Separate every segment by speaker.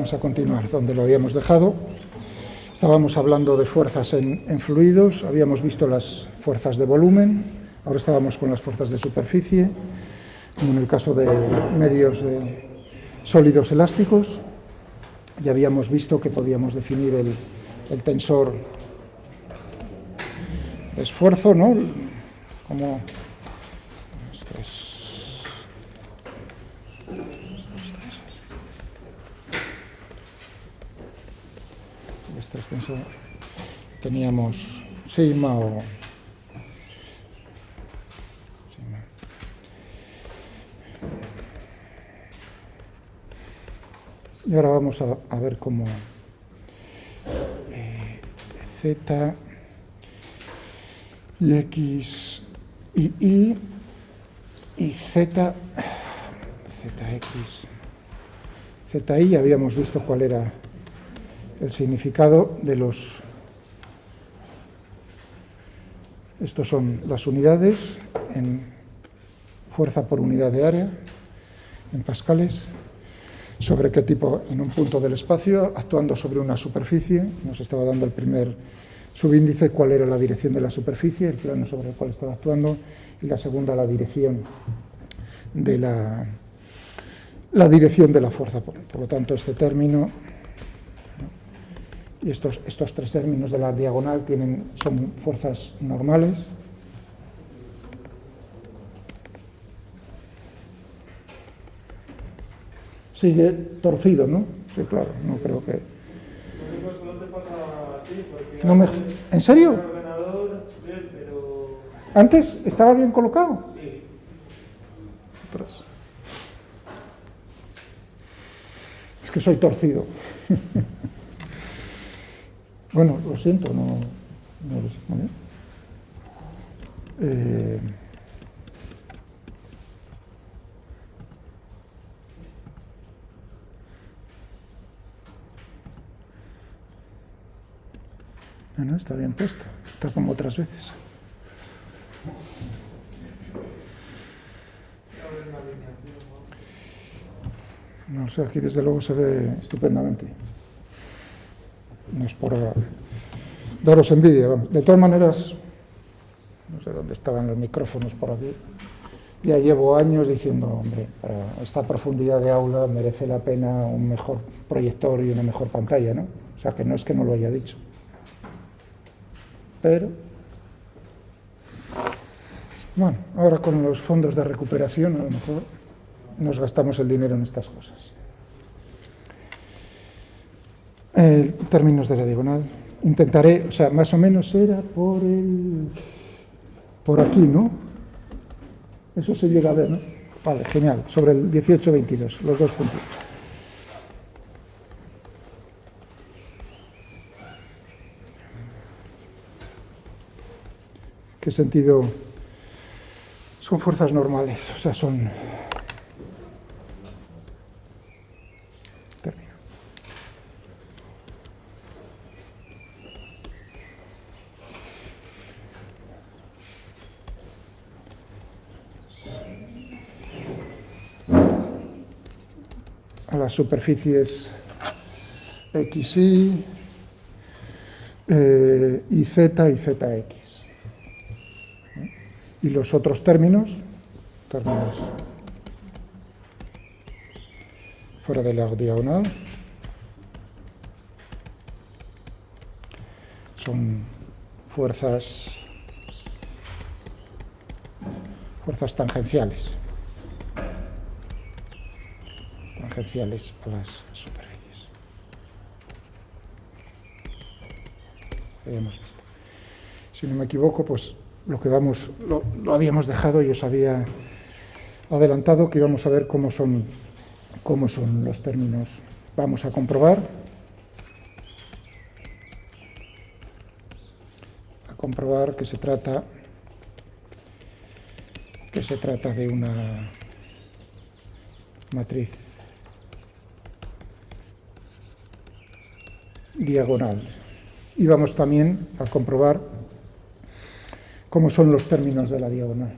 Speaker 1: Vamos a continuar donde lo habíamos dejado. Estábamos hablando de fuerzas en fluidos, habíamos visto las fuerzas de volumen, ahora estábamos con las fuerzas de superficie, como en el caso de medios de sólidos elásticos. Ya habíamos visto que podíamos definir el tensor de esfuerzo, ¿no? Como este tensor teníamos sigma o sigma. Y ahora vamos a ver cómo z y x y y z, y habíamos visto cuál era el significado de los... Estos son las unidades en fuerza por unidad de área, en pascales, sobre qué tipo, en un punto del espacio, actuando sobre una superficie. Nos estaba dando el primer subíndice, cuál era la dirección de la superficie, el plano sobre el cual estaba actuando, y la segunda, la dirección de la dirección de la fuerza. Por lo tanto, este término y estos tres términos de la diagonal son fuerzas normales. Sigue torcido, ¿no? Sí, claro, no creo que... No me... ¿En serio? ¿Antes estaba bien colocado? Sí. Es que soy torcido. Bueno, lo siento, no lo sé. ¿Vale? No, está bien puesto, está como otras veces. No sé, aquí desde luego se ve estupendamente. No es por daros envidia, vamos. De todas maneras, no sé dónde estaban los micrófonos por aquí. Ya llevo años diciendo, hombre, para esta profundidad de aula merece la pena un mejor proyector y una mejor pantalla, ¿no? O sea, que no es que no lo haya dicho. Pero, bueno, ahora con los fondos de recuperación a lo mejor nos gastamos el dinero en estas cosas. Términos de la diagonal. Intentaré, o sea, más o menos era por aquí, ¿no? Eso se llega a ver, ¿no? Vale, genial. Sobre el 18-22, los dos puntos. ¿Qué sentido? Son fuerzas normales, o sea, son... Termino. A las superficies X, Y, Z y ZX. Y los otros términos fuera de la diagonal son fuerzas tangenciales a las superficies. Habíamos visto. Si no me equivoco, pues lo habíamos dejado y os había adelantado que íbamos a ver cómo son los términos. Vamos a comprobar que se trata de una matriz diagonal. Y vamos también a comprobar cómo son los términos de la diagonal.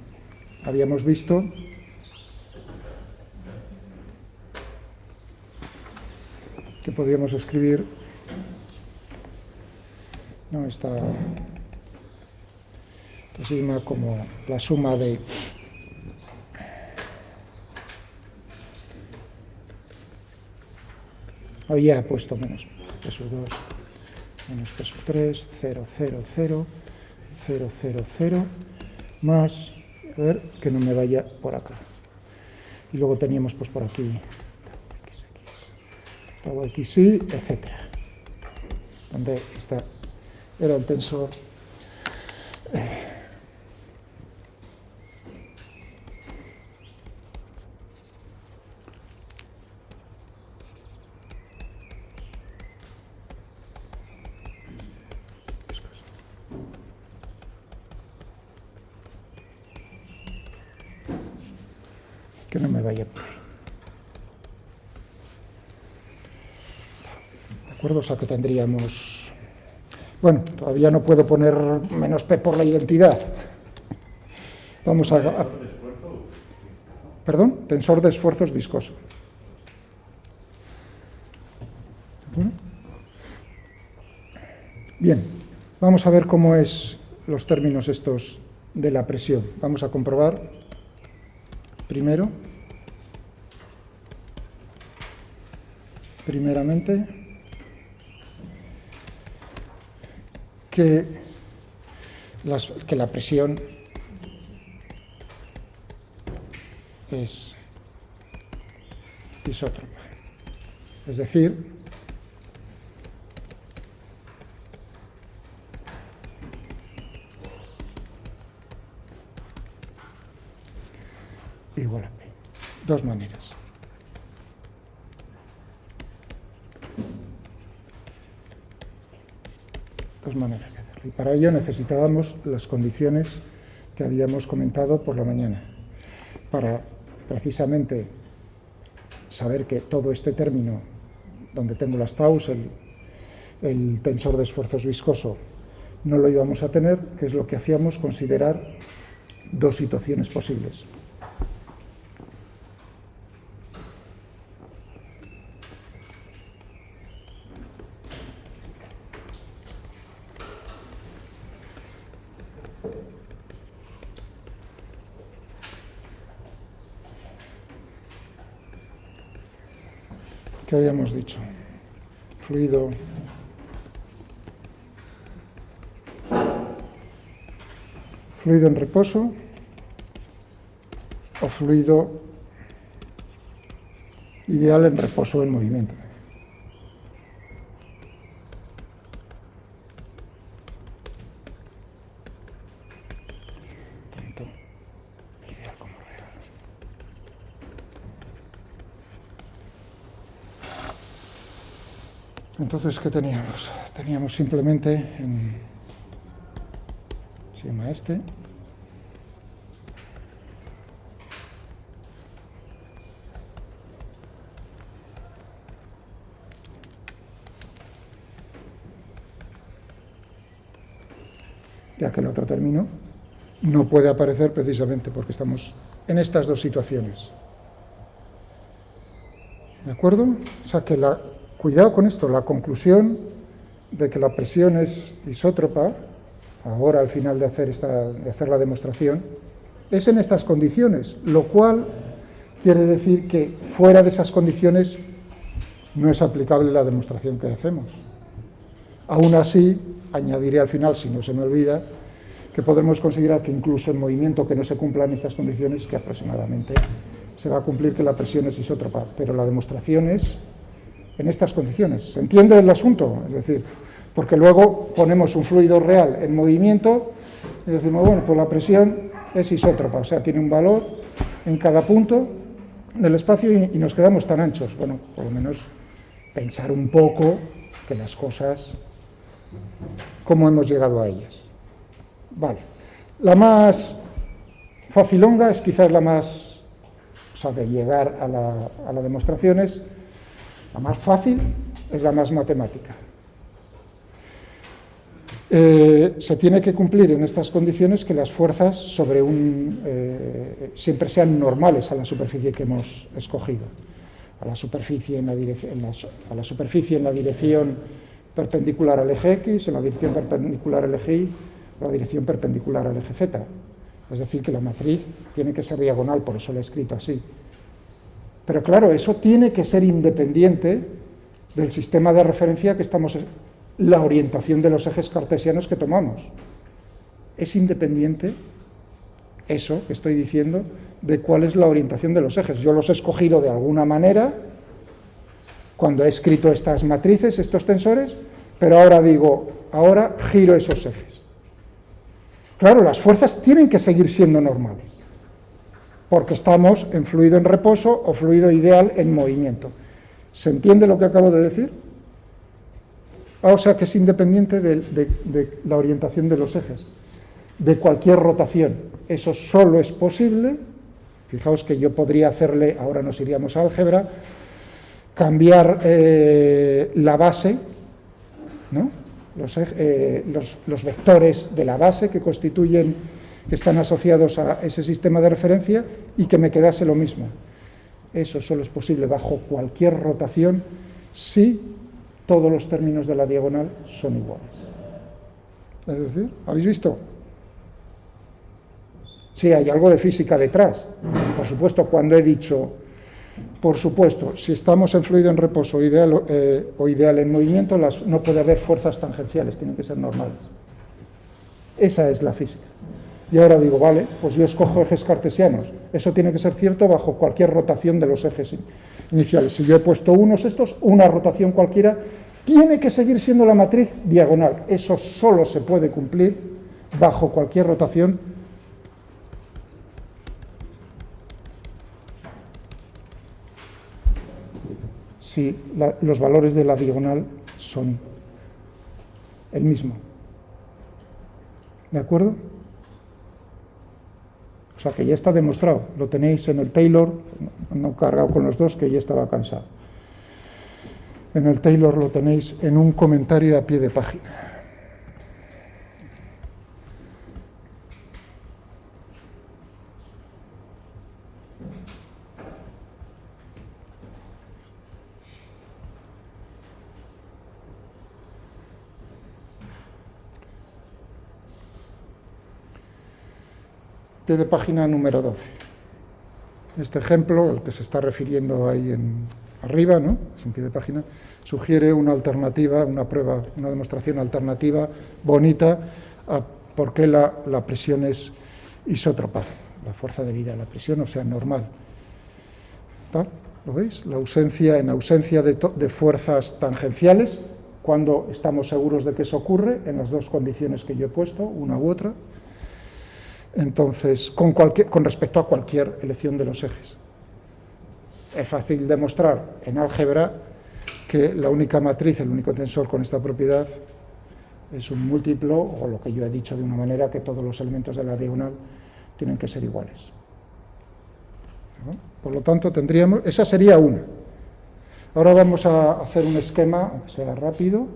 Speaker 1: Habíamos visto que podríamos escribir, ¿no?, esta sigma como la suma de había puesto menos P2 menos P3, 0, 0, 0, 0, 0, 0, más, a ver, que no me vaya por acá. Y luego teníamos pues por aquí tau xy, etc. Donde está, era el tensor que no me vaya por ahí. ¿De acuerdo? O sea que tendríamos... Bueno, todavía no puedo poner menos P por la identidad. Vamos a... ¿Perdón? Tensor de esfuerzos viscoso. Bien, vamos a ver cómo es los términos estos de la presión. Vamos a comprobar primeramente, que la presión es isótropa. Es decir, igual a P. Dos maneras. Dos maneras de hacerlo. Y para ello necesitábamos las condiciones que habíamos comentado por la mañana. Para precisamente saber que todo este término, donde tengo las taus, el tensor de esfuerzos viscoso, no lo íbamos a tener, que es lo que hacíamos, considerar dos situaciones posibles. ¿Qué habíamos dicho? Fluido en reposo o fluido ideal en reposo en movimiento. Tanto ideal como real. Entonces, ¿qué teníamos? Teníamos simplemente se llama este. Ya que el otro término no puede aparecer precisamente porque estamos en estas dos situaciones. ¿De acuerdo? O sea que cuidado con esto, la conclusión de que la presión es isótropa, ahora al final de hacer la demostración, es en estas condiciones, lo cual quiere decir que fuera de esas condiciones no es aplicable la demostración que hacemos. Aún así, añadiré al final, si no se me olvida, que podemos considerar que incluso en movimiento que no se cumplan estas condiciones, que aproximadamente se va a cumplir que la presión es isótropa, pero la demostración es en estas condiciones. ¿Se entiende el asunto? Es decir, porque luego ponemos un fluido real en movimiento y decimos, bueno, pues la presión es isótropa, o sea, tiene un valor en cada punto del espacio y nos quedamos tan anchos. Bueno, por lo menos pensar un poco que las cosas, cómo hemos llegado a ellas. Vale. La más facilonga es quizás la más, o sea, de llegar a la demostración es la más fácil, es la más matemática. Se tiene que cumplir en estas condiciones que las fuerzas siempre sean normales a la superficie que hemos escogido. a la superficie en la dirección perpendicular al eje X, en la dirección perpendicular al eje Y, o la dirección perpendicular al eje Z. Es decir, que la matriz tiene que ser diagonal, por eso la he escrito así. Pero claro, eso tiene que ser independiente del sistema de referencia que estamos, la orientación de los ejes cartesianos que tomamos. Es independiente, eso que estoy diciendo, de cuál es la orientación de los ejes. Yo los he escogido de alguna manera cuando he escrito estas matrices, estos tensores, pero ahora digo, ahora giro esos ejes. Claro, las fuerzas tienen que seguir siendo normales, porque estamos en fluido en reposo o fluido ideal en movimiento. ¿Se entiende lo que acabo de decir? O sea que es independiente de la orientación de los ejes, de cualquier rotación. Eso solo es posible, fijaos que yo podría hacerle, ahora nos iríamos a álgebra, cambiar la base, ¿no? Los vectores de la base que constituyen, que están asociados a ese sistema de referencia, y que me quedase lo mismo. Eso solo es posible bajo cualquier rotación si todos los términos de la diagonal son iguales. Es decir, ¿habéis visto? Sí, hay algo de física detrás. Por supuesto, cuando he dicho, por supuesto, si estamos en fluido en reposo o ideal en movimiento, no puede haber fuerzas tangenciales, tienen que ser normales. Esa es la física. Y ahora digo, vale, pues yo escojo ejes cartesianos. Eso tiene que ser cierto bajo cualquier rotación de los ejes iniciales. Si yo he puesto una rotación cualquiera, tiene que seguir siendo la matriz diagonal. Eso solo se puede cumplir bajo cualquier rotación si los valores de la diagonal son el mismo. ¿De acuerdo? O sea que ya está demostrado, lo tenéis en el Taylor, no he cargado con los dos, que ya estaba cansado. En el Taylor lo tenéis en un comentario a pie de página. Pie de página número 12. Este ejemplo, el que se está refiriendo ahí arriba, ¿no? Es un pie de página, sugiere una alternativa, una prueba, una demostración alternativa bonita a por qué la presión es isótropa, la fuerza debida a la presión, o sea, normal. ¿Está? ¿Lo veis? En ausencia de fuerzas tangenciales, cuando estamos seguros de que eso ocurre, en las dos condiciones que yo he puesto, una u otra. Entonces, con respecto a cualquier elección de los ejes. Es fácil demostrar en álgebra que la única matriz, el único tensor con esta propiedad es un múltiplo, o lo que yo he dicho de una manera, que todos los elementos de la diagonal tienen que ser iguales. ¿No? Por lo tanto, esa sería una. Ahora vamos a hacer un esquema, aunque sea rápido,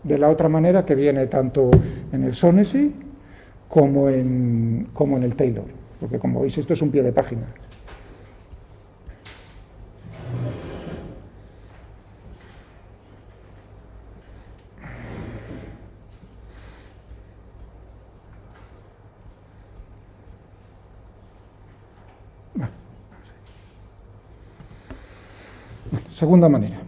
Speaker 1: de la otra manera que viene tanto en el Shaughnessy como en el Taylor, porque como veis esto es un pie de página. Segunda manera.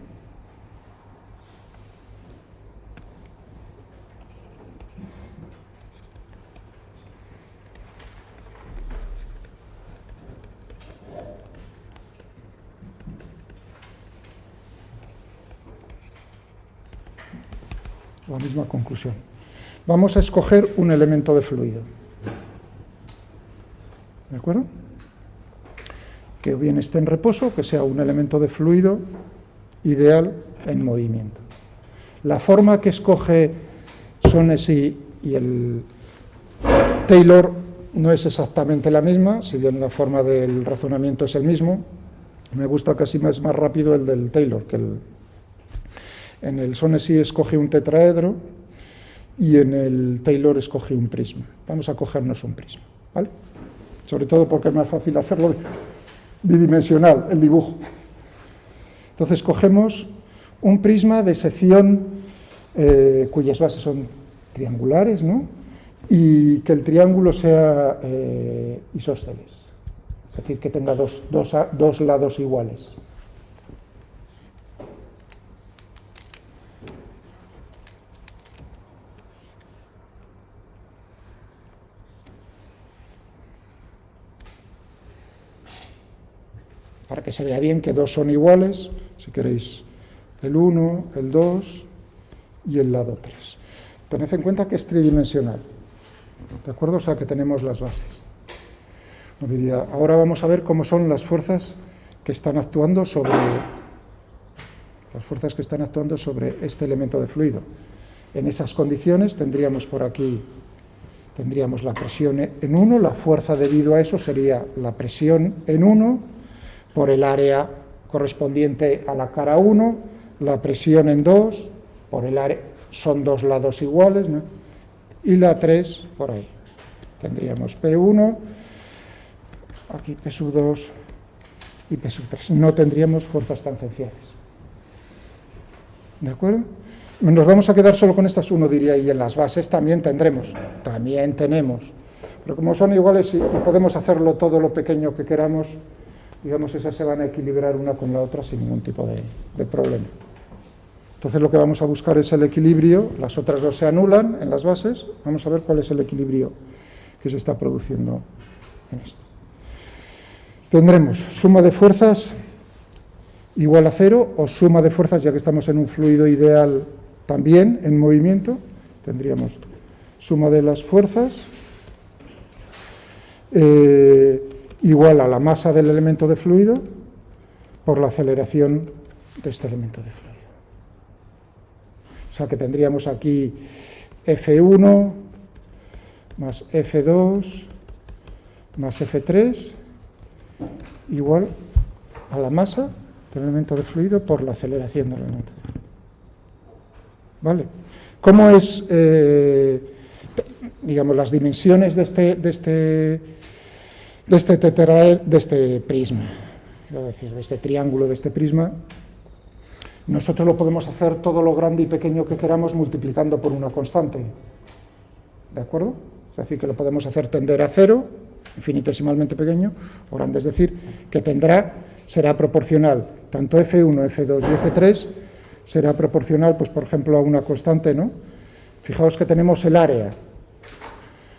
Speaker 1: La misma conclusión. Vamos a escoger un elemento de fluido. ¿De acuerdo? Que bien esté en reposo, que sea un elemento de fluido ideal en movimiento. La forma que escoge Shaughnessy y el Taylor no es exactamente la misma, si bien la forma del razonamiento es el mismo. Me gusta casi más rápido el del Taylor, que en el Shaughnessy escoge un tetraedro y en el Taylor escoge un prisma. Vamos a cogernos un prisma, ¿vale? Sobre todo porque es más fácil hacerlo bidimensional, el dibujo. Entonces cogemos un prisma de sección cuyas bases son triangulares, ¿no? Y que el triángulo sea isósceles, es decir, que tenga dos lados iguales. Para que se vea bien que dos son iguales, si queréis, el 1, el 2 y el lado 3. Tened en cuenta que es tridimensional, ¿de acuerdo? O sea, que tenemos las bases. Os diría, ahora vamos a ver cómo son las fuerzas que están actuando sobre este elemento de fluido. En esas condiciones tendríamos por aquí, tendríamos la presión en 1, la fuerza debido a eso sería la presión en 1, por el área correspondiente a la cara 1, la presión en 2, por el área, son dos lados iguales, ¿no? Y la 3 por ahí. Tendríamos P1, aquí P sub 2 y P sub 3. No tendríamos fuerzas tangenciales. ¿De acuerdo? Nos vamos a quedar solo con estas, uno diría, y en las bases también tenemos. También tenemos. Pero como son iguales y podemos hacerlo todo lo pequeño que queramos, digamos, esas se van a equilibrar una con la otra sin ningún tipo de problema. Entonces lo que vamos a buscar es el equilibrio, las otras dos se anulan en las bases, vamos a ver cuál es el equilibrio que se está produciendo en esto. Tendremos suma de fuerzas igual a 0 o suma de fuerzas, ya que estamos en un fluido ideal también en movimiento, tendríamos suma de las fuerzas igual a la masa del elemento de fluido por la aceleración de este elemento de fluido. O sea que tendríamos aquí F1 más F2 más F3 igual a la masa del elemento de fluido por la aceleración del elemento de fluido. ¿Vale? ¿Cómo es, digamos, las dimensiones de este prisma, es decir, de este triángulo, de este prisma? Nosotros lo podemos hacer todo lo grande y pequeño que queramos multiplicando por una constante, ¿de acuerdo? Es decir, que lo podemos hacer tender a 0, infinitesimalmente pequeño, o grande, es decir, que será proporcional, tanto F1, F2 y F3, será proporcional, pues por ejemplo, a una constante, ¿no? Fijaos que tenemos el área,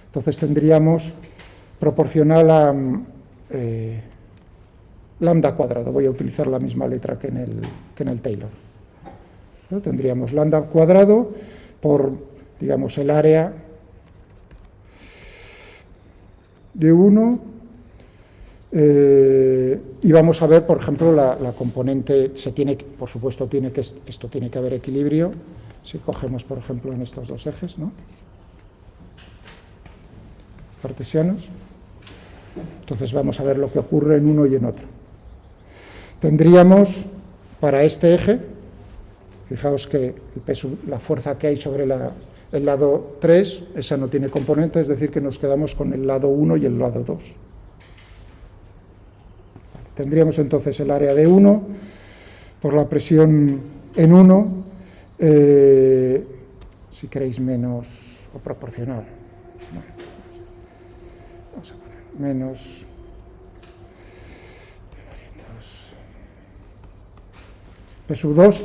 Speaker 1: entonces tendríamos proporcional a lambda cuadrado, voy a utilizar la misma letra que en el Taylor, ¿no? Tendríamos lambda cuadrado por, digamos, el área de 1, y vamos a ver, por ejemplo, la componente, por supuesto, esto tiene que haber equilibrio, si cogemos, por ejemplo, en estos dos ejes, ¿no?, cartesianos. Entonces vamos a ver lo que ocurre en uno y en otro. Tendríamos para este eje, fijaos que el peso, la fuerza que hay sobre el lado 3, esa no tiene componente, es decir, que nos quedamos con el lado 1 y el lado 2. Tendríamos entonces el área de 1 por la presión en 1, si queréis menos o proporcional. Bueno, vamos a poner menos P sub 2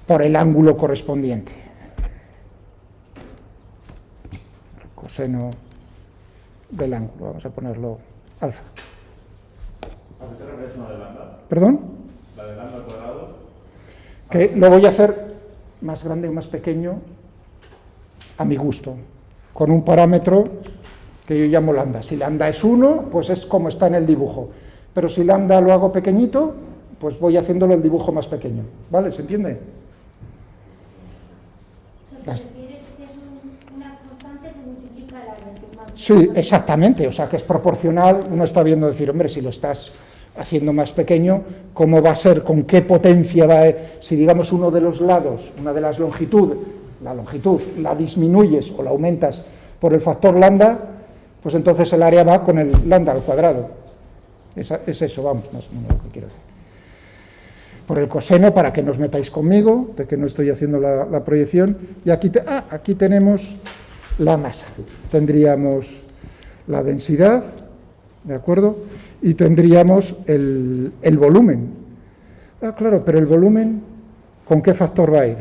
Speaker 1: por el ángulo correspondiente. El coseno del ángulo, vamos a ponerlo alfa.
Speaker 2: ¿A qué te refieres con la de lambda?
Speaker 1: ¿Perdón?
Speaker 2: ¿La de lambda al cuadrado?
Speaker 1: Que lo voy a hacer más grande o más pequeño a mi gusto, con un parámetro que yo llamo lambda. Si lambda es 1, pues es como está en el dibujo. Pero si lambda lo hago pequeñito, pues voy haciéndolo el dibujo más pequeño. ¿Vale? ¿Se entiende?
Speaker 3: ¿Te refieres que es una constante que multiplica el área?
Speaker 1: Sí, exactamente. O sea, que es proporcional. Uno está viendo decir, hombre, si lo estás haciendo más pequeño, ¿cómo va a ser? ¿Con qué potencia va a...? Si, digamos, uno de los lados, una de las longitudes, la longitud, la disminuyes o la aumentas por el factor lambda, pues entonces el área va con el lambda al cuadrado. Es eso, vamos, más o menos lo que quiero decir. por el coseno, para que no os metáis conmigo, de que no estoy haciendo la proyección, y aquí tenemos la masa. Tendríamos la densidad, ¿de acuerdo? Y tendríamos el volumen. Claro, pero el volumen, ¿con qué factor va a ir?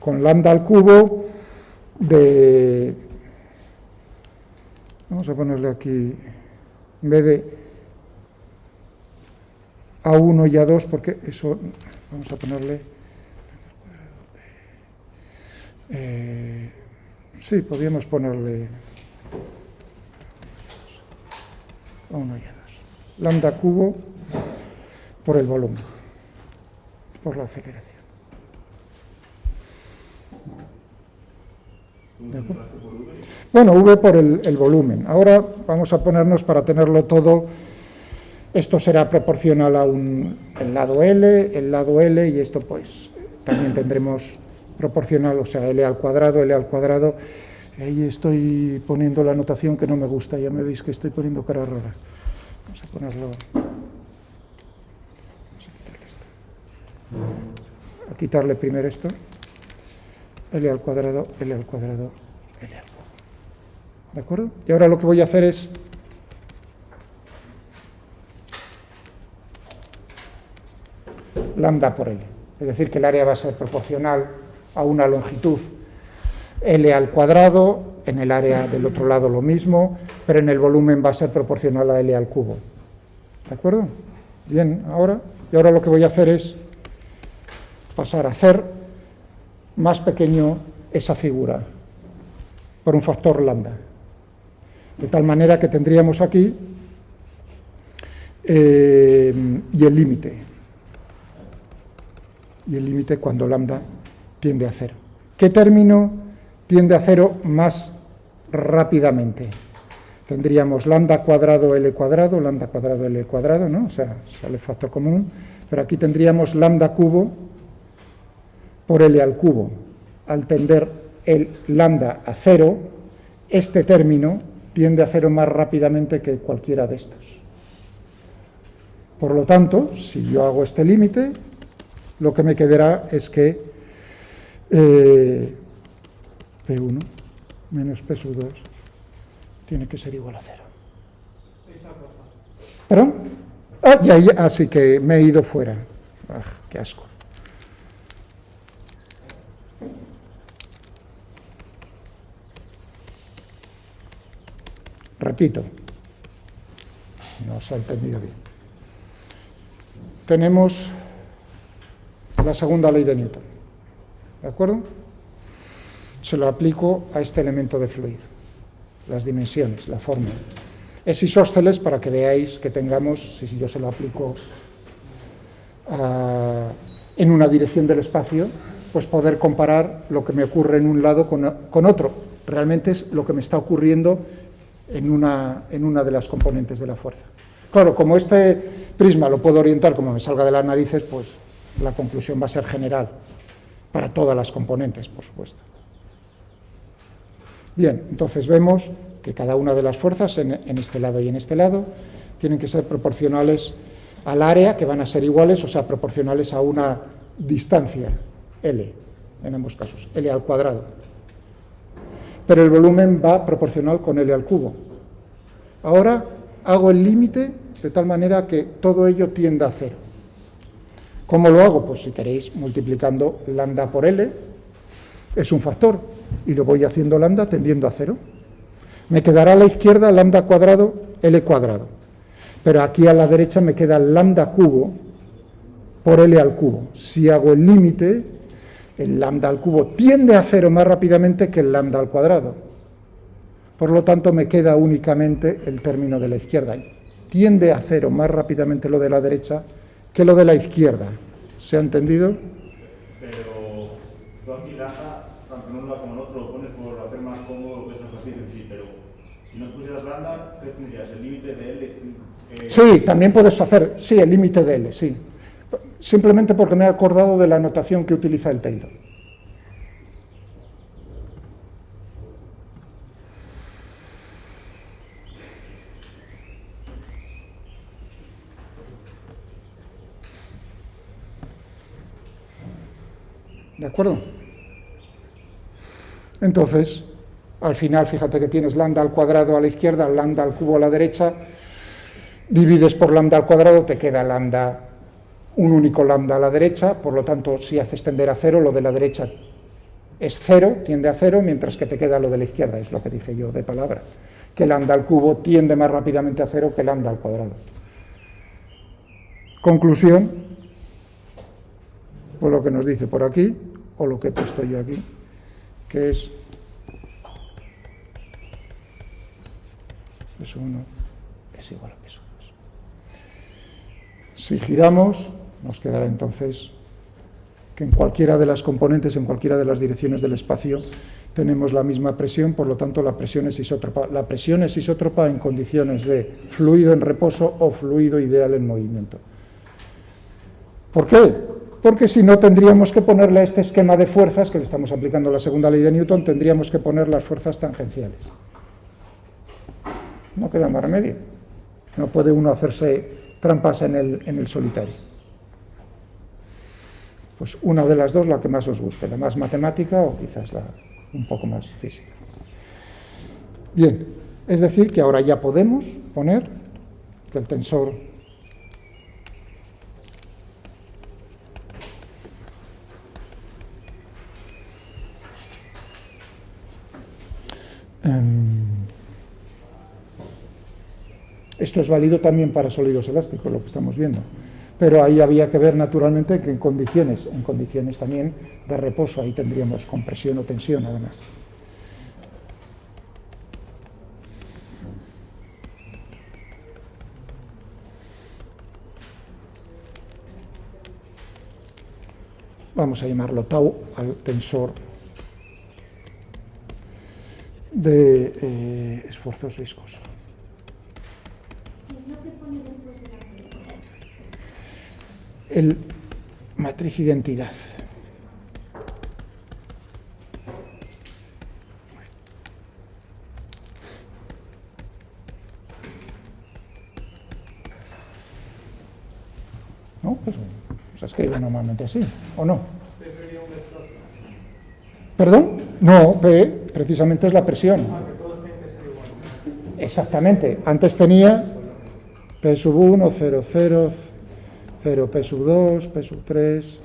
Speaker 1: Con lambda al cubo de... Vamos a ponerle aquí, en vez de A1 y A2, porque eso, vamos a ponerle... sí, podríamos ponerle A1 y A2. Lambda cubo por el volumen, por la aceleración. Bueno, V por el volumen. Ahora vamos a ponernos, para tenerlo todo, esto será proporcional a el lado L, y esto pues también tendremos proporcional, o sea, L al cuadrado. Ahí estoy poniendo la notación que no me gusta, ya me veis que estoy poniendo cara rara. Vamos a ponerlo... A quitarle primero esto. L al cuadrado, L al cuadrado, L al cubo. ¿De acuerdo? Y ahora lo que voy a hacer es lambda por L. Es decir, que el área va a ser proporcional a una longitud L al cuadrado, en el área del otro lado lo mismo, pero en el volumen va a ser proporcional a L al cubo. ¿De acuerdo? Bien, y ahora lo que voy a hacer es pasar a hacer más pequeño esa figura por un factor lambda, de tal manera que tendríamos aquí y el límite cuando lambda tiende a cero. ¿Qué término tiende a cero más rápidamente? Tendríamos lambda cuadrado L cuadrado, ¿no? O sea, sale el factor común, pero aquí tendríamos lambda cubo por L al cubo. Al tender el lambda a cero, este término tiende a cero más rápidamente que cualquiera de estos. Por lo tanto, si yo hago este límite, lo que me quedará es que P1 menos P2 tiene que ser igual a cero. ¿Perdón? Así que me he ido fuera. ¡Qué asco! Repito, no se ha entendido bien. Tenemos la segunda ley de Newton, ¿de acuerdo? Se lo aplico a este elemento de fluido, las dimensiones, la forma. Es isósceles para que veáis que tengamos, si yo se lo aplico en una dirección del espacio, pues poder comparar lo que me ocurre en un lado con otro. Realmente es lo que me está ocurriendo en una de las componentes de la fuerza. Claro, como este prisma lo puedo orientar como me salga de las narices, pues la conclusión va a ser general para todas las componentes, por supuesto. Bien, entonces vemos que cada una de las fuerzas en este lado y en este lado tienen que ser proporcionales al área, que van a ser iguales, o sea, proporcionales a una distancia, L, en ambos casos, L al cuadrado. Pero el volumen va proporcional con L al cubo. Ahora hago el límite de tal manera que todo ello tienda a cero. ¿Cómo lo hago? Pues si queréis, multiplicando lambda por L, es un factor, y lo voy haciendo lambda tendiendo a cero. Me quedará a la izquierda lambda cuadrado, L cuadrado. Pero aquí a la derecha me queda lambda cubo por L al cubo. Si hago el límite, el lambda al cubo tiende a cero más rápidamente que el lambda al cuadrado. Por lo tanto, me queda únicamente el término de la izquierda. Tiende a cero más rápidamente lo de la derecha que lo de la izquierda. ¿Se ha entendido?
Speaker 2: Pero tú aquí lambda, tanto en un lado como en otro, lo pones por hacer más cómodo lo que es el ejercicio en sí, pero si no pusieras lambda, ¿qué tendrías? ¿El límite de L?
Speaker 1: Sí, también puedes hacer, sí, el límite de L, sí. Simplemente porque me he acordado de la notación que utiliza el Taylor. ¿De acuerdo? Entonces, al final, fíjate que tienes lambda al cuadrado a la izquierda, lambda al cubo a la derecha, divides por lambda al cuadrado, te queda lambda, un único lambda a la derecha, por lo tanto, si haces tender a cero, lo de la derecha es cero, tiende a cero, mientras que te queda lo de la izquierda, es lo que dije yo de palabra, que lambda al cubo tiende más rápidamente a cero que lambda al cuadrado. Conclusión, pues lo que nos dice por aquí, o lo que he puesto yo aquí, que es P1 es igual a P2. Si giramos, nos quedará entonces que en cualquiera de las componentes, en cualquiera de las direcciones del espacio, tenemos la misma presión, por lo tanto la presión es isótropa. La presión es isótropa en condiciones de fluido en reposo o fluido ideal en movimiento. ¿Por qué? Porque si no tendríamos que ponerle a este esquema de fuerzas, que le estamos aplicando la segunda ley de Newton, tendríamos que poner las fuerzas tangenciales. No queda más remedio. No puede uno hacerse trampas en el solitario. Pues una de las dos, la que más os guste, la más matemática o quizás la un poco más física. Bien, es decir, que ahora ya podemos poner que el tensor esto es válido también para sólidos elásticos, lo que estamos viendo, pero ahí había que ver naturalmente que en condiciones también de reposo, ahí tendríamos compresión o tensión además. Vamos a llamarlo tau al tensor de esfuerzos viscosos. El matriz identidad. ¿No? Pues se escribe normalmente así, ¿o no?
Speaker 4: P sería un vector.
Speaker 1: ¿Perdón? No, P precisamente es la presión.
Speaker 4: Que todos tienen que ser iguales.
Speaker 1: Exactamente. Antes tenía P sub 1, 0, 0, 0, P sub 2, P sub 3,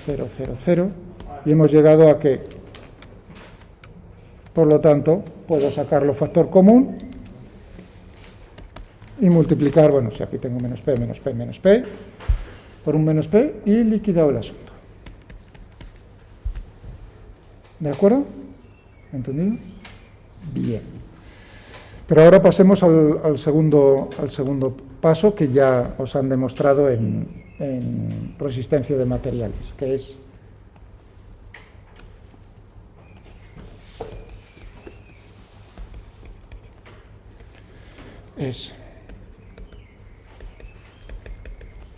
Speaker 1: 0, 0, 0. Y hemos llegado a que, por lo tanto, puedo sacarlo factor común y multiplicar, bueno, si aquí tengo menos P, menos P, menos P, por un menos P y liquidado el asunto. ¿De acuerdo? ¿Entendido? Bien. Pero ahora pasemos al segundo paso que ya os han demostrado en resistencia de materiales, que es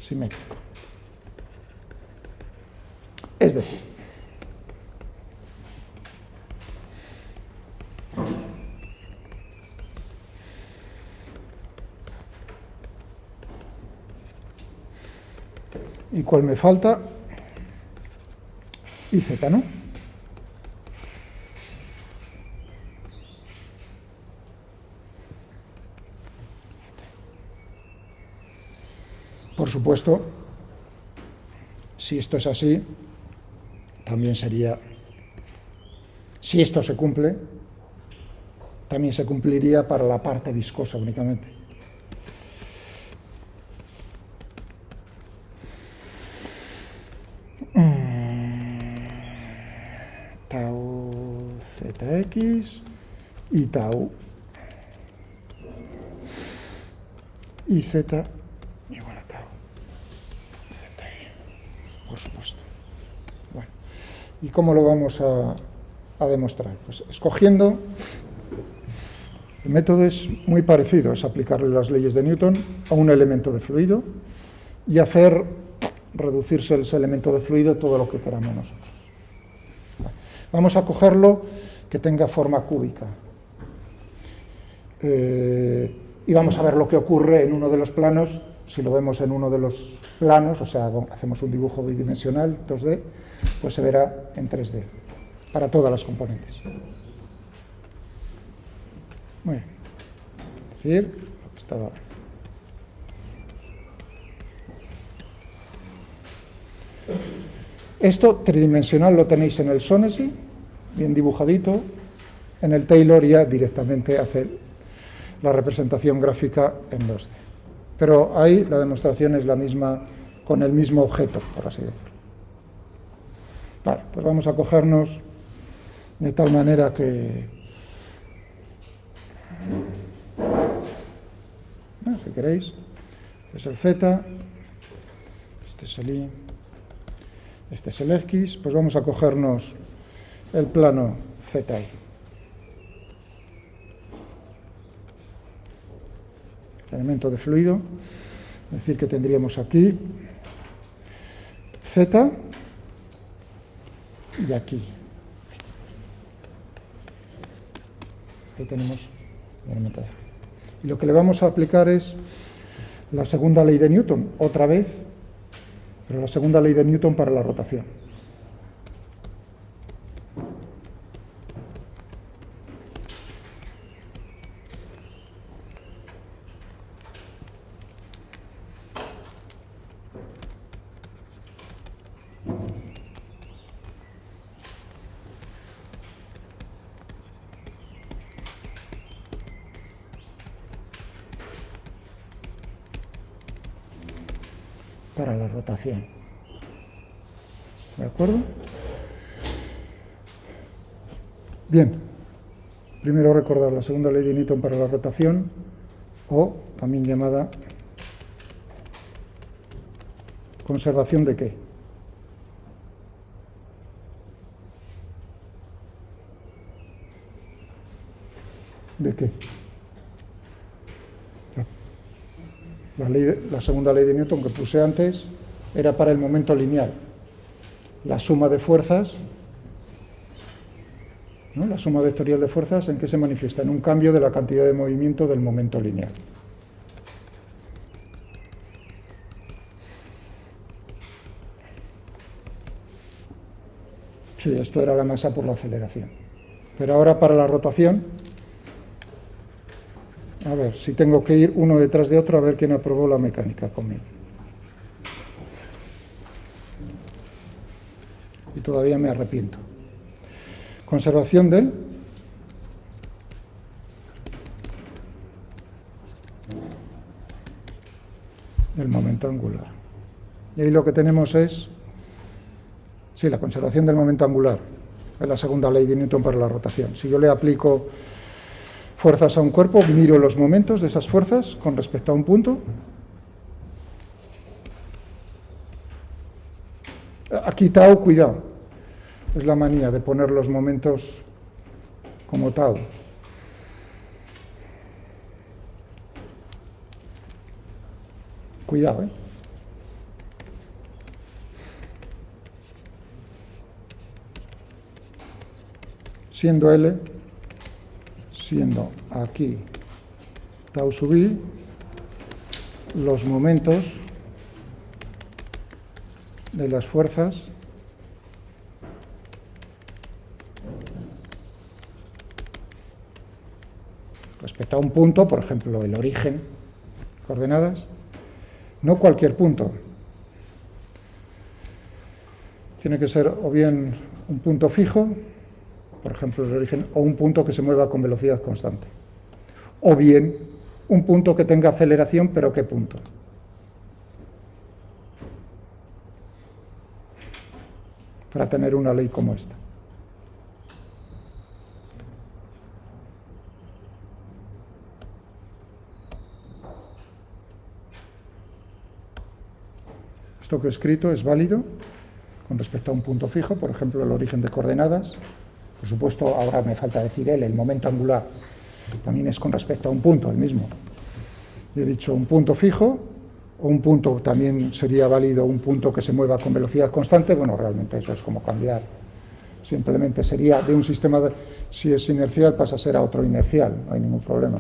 Speaker 1: simétrico. Es decir, ¿y cuál me falta? Y Z, ¿no? Por supuesto, si esto es así, también sería, si esto se cumple, también se cumpliría para la parte viscosa únicamente. Tau Zx y tau y Z igual a tau Zi, por supuesto. Bueno, ¿y cómo lo vamos a demostrar? Pues escogiendo, el método es muy parecido, es aplicarle las leyes de Newton a un elemento de fluido y hacer reducirse ese elemento de fluido todo lo que queramos nosotros. Vamos a cogerlo que tenga forma cúbica. Y vamos a ver lo que ocurre en uno de los planos si lo vemos en uno de los planos, o sea, hacemos un dibujo bidimensional 2D, pues se verá en 3D, para todas las componentes. Muy bien. Es decir, estaba... Esto tridimensional lo tenéis en el Sonesi, bien dibujadito. En el Taylor ya directamente hace la representación gráfica en 2D. Pero ahí la demostración es la misma, con el mismo objeto, por así decirlo. Vale, pues vamos a cogernos de tal manera que... si queréis, este es el Z, este es el Y, este es el X, pues vamos a cogernos el plano ZY. Elemento de fluido, es decir, que tendríamos aquí Z y aquí. Ahí tenemos el elemento de fluido. Y lo que le vamos a aplicar es la segunda ley de Newton, otra vez, pero la segunda ley de Newton para la rotación. Para la rotación. ¿De acuerdo? Bien. Primero recordar la segunda ley de Newton para la rotación, o también llamada conservación de ¿qué? ¿De qué? La segunda ley de Newton que puse antes era para el momento lineal. La suma de fuerzas, ¿no? La suma vectorial de fuerzas, ¿en qué se manifiesta? En un cambio de la cantidad de movimiento del momento lineal. Sí, esto era la masa por la aceleración. Pero ahora para la rotación... A ver, si tengo que ir uno detrás de otro a ver quién aprobó la mecánica conmigo. Y todavía me arrepiento. Conservación del momento angular. Y ahí lo que tenemos es, sí, la conservación del momento angular. Es la segunda ley de Newton para la rotación. Si yo le aplico fuerzas a un cuerpo, miro los momentos de esas fuerzas con respecto a un punto. Aquí tau, cuidado, es la manía de poner los momentos como tau. Cuidado, Siendo L, siendo aquí tau sub i, los momentos de las fuerzas respecto a un punto, por ejemplo, el origen, coordenadas, no cualquier punto. Tiene que ser o bien un punto fijo, por ejemplo, el origen, o un punto que se mueva con velocidad constante. O bien un punto que tenga aceleración, pero ¿qué punto? Para tener una ley como esta. Esto que he escrito es válido con respecto a un punto fijo, por ejemplo, el origen de coordenadas. Por supuesto, ahora me falta decir el momento angular también es con respecto a un punto, el mismo. He dicho un punto fijo, o un punto también sería válido un punto que se mueva con velocidad constante. Bueno, realmente eso es como cambiar. Simplemente sería de un sistema, si es inercial pasa a ser a otro inercial, no hay ningún problema.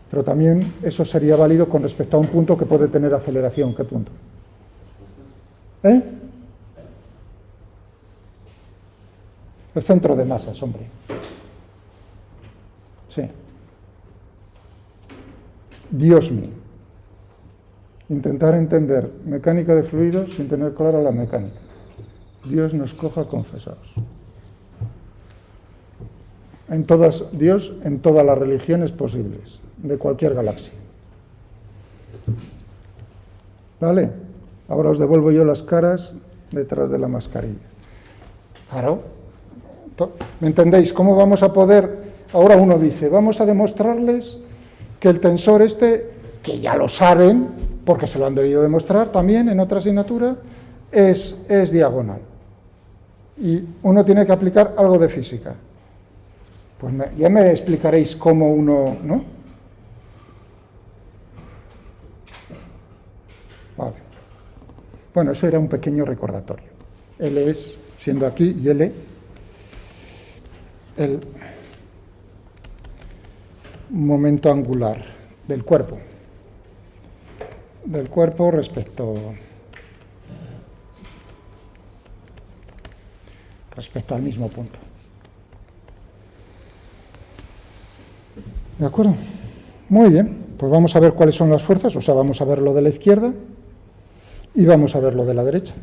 Speaker 1: Pero también eso sería válido con respecto a un punto que puede tener aceleración. ¿Qué punto? ¿Eh? El centro de masas, hombre. Sí. Dios mío. Intentar entender mecánica de fluidos sin tener clara la mecánica. Dios nos coja confesados. Dios en todas las religiones posibles, de cualquier galaxia. ¿Vale? Ahora os devuelvo yo las caras detrás de la mascarilla. Claro. ¿Me entendéis? ¿Cómo vamos a poder? Ahora uno dice, vamos a demostrarles que el tensor que ya lo saben, porque se lo han debido demostrar también en otra asignatura, es diagonal. Y uno tiene que aplicar algo de física. Pues ya me explicaréis cómo uno, ¿no? Vale. Bueno, eso era un pequeño recordatorio. L es, siendo aquí, y L, el momento angular del cuerpo. Del cuerpo respecto al mismo punto. ¿De acuerdo? Muy bien, pues vamos a ver cuáles son las fuerzas, o sea, vamos a ver lo de la izquierda y vamos a ver lo de la derecha.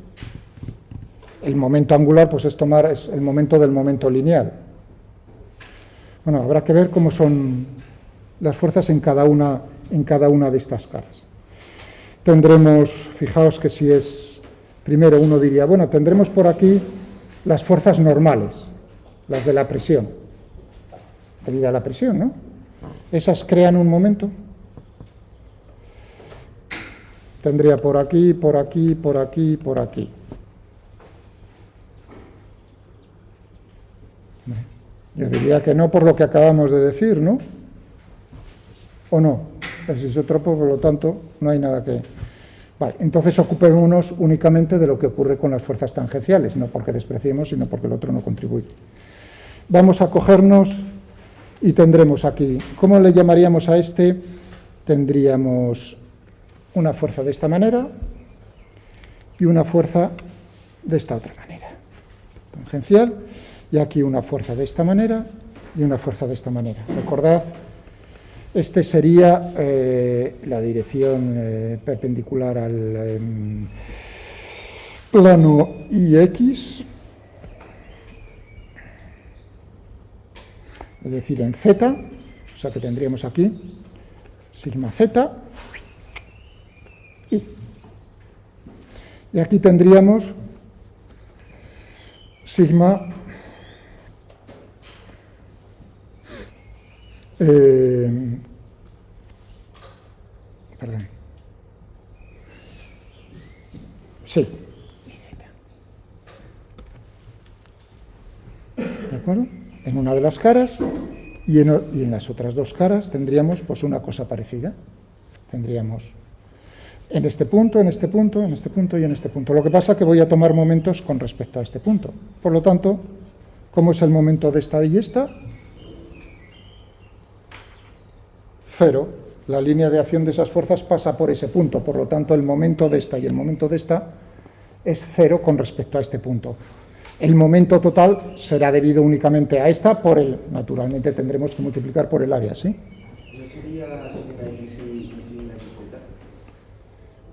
Speaker 1: El momento angular, pues es el momento del momento lineal. Bueno, habrá que ver cómo son las fuerzas en cada una de estas caras. Tendremos, fijaos que si es, primero uno diría, bueno, tendremos por aquí las fuerzas normales, las de la presión, debido a la presión, ¿no? Esas crean un momento. Tendría por aquí, por aquí, por aquí, por aquí. Yo diría que no por lo que acabamos de decir, ¿no? ¿O no? Ese es otro, por lo tanto, no hay nada que... Vale, entonces ocupémonos únicamente de lo que ocurre con las fuerzas tangenciales, no porque despreciemos, sino porque el otro no contribuye. Vamos a cogernos y tendremos aquí, ¿cómo le llamaríamos a este? Tendríamos una fuerza de esta manera y una fuerza de esta otra manera. Tangencial, y aquí una fuerza de esta manera y una fuerza de esta manera. Recordad, este sería la dirección perpendicular al plano IX, es decir, en Z, o sea que tendríamos aquí sigma Z, y aquí tendríamos sigma sí, ¿de acuerdo? En una de las caras y en las otras dos caras tendríamos pues una cosa parecida. Tendríamos en este punto, en este punto, en este punto y en este punto. Lo que pasa es que voy a tomar momentos con respecto a este punto. Por lo tanto, ¿cómo es el momento de esta y esta? 0. La línea de acción de esas fuerzas pasa por ese punto. Por lo tanto, el momento de esta y el momento de esta es 0 con respecto a este punto. El momento total será debido únicamente a esta por naturalmente tendremos que multiplicar por el área, ¿sí?
Speaker 5: ¿No sería sigma X y sigma XZ?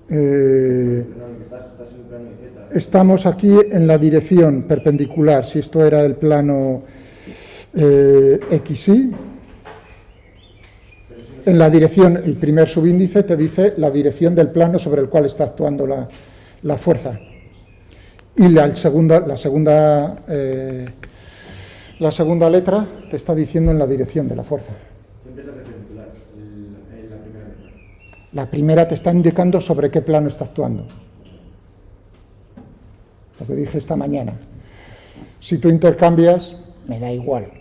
Speaker 5: Estás en el plano de Z.
Speaker 1: Estamos aquí en la dirección perpendicular, si esto era el plano XY, en la dirección, el primer subíndice te dice la dirección del plano sobre el cual está actuando la fuerza. Y la segunda letra te está diciendo en la dirección de la fuerza.
Speaker 5: Siempre es la perpendicular, la primera letra.
Speaker 1: La primera te está indicando sobre qué plano está actuando. Lo que dije esta mañana. Si tú intercambias, me da igual.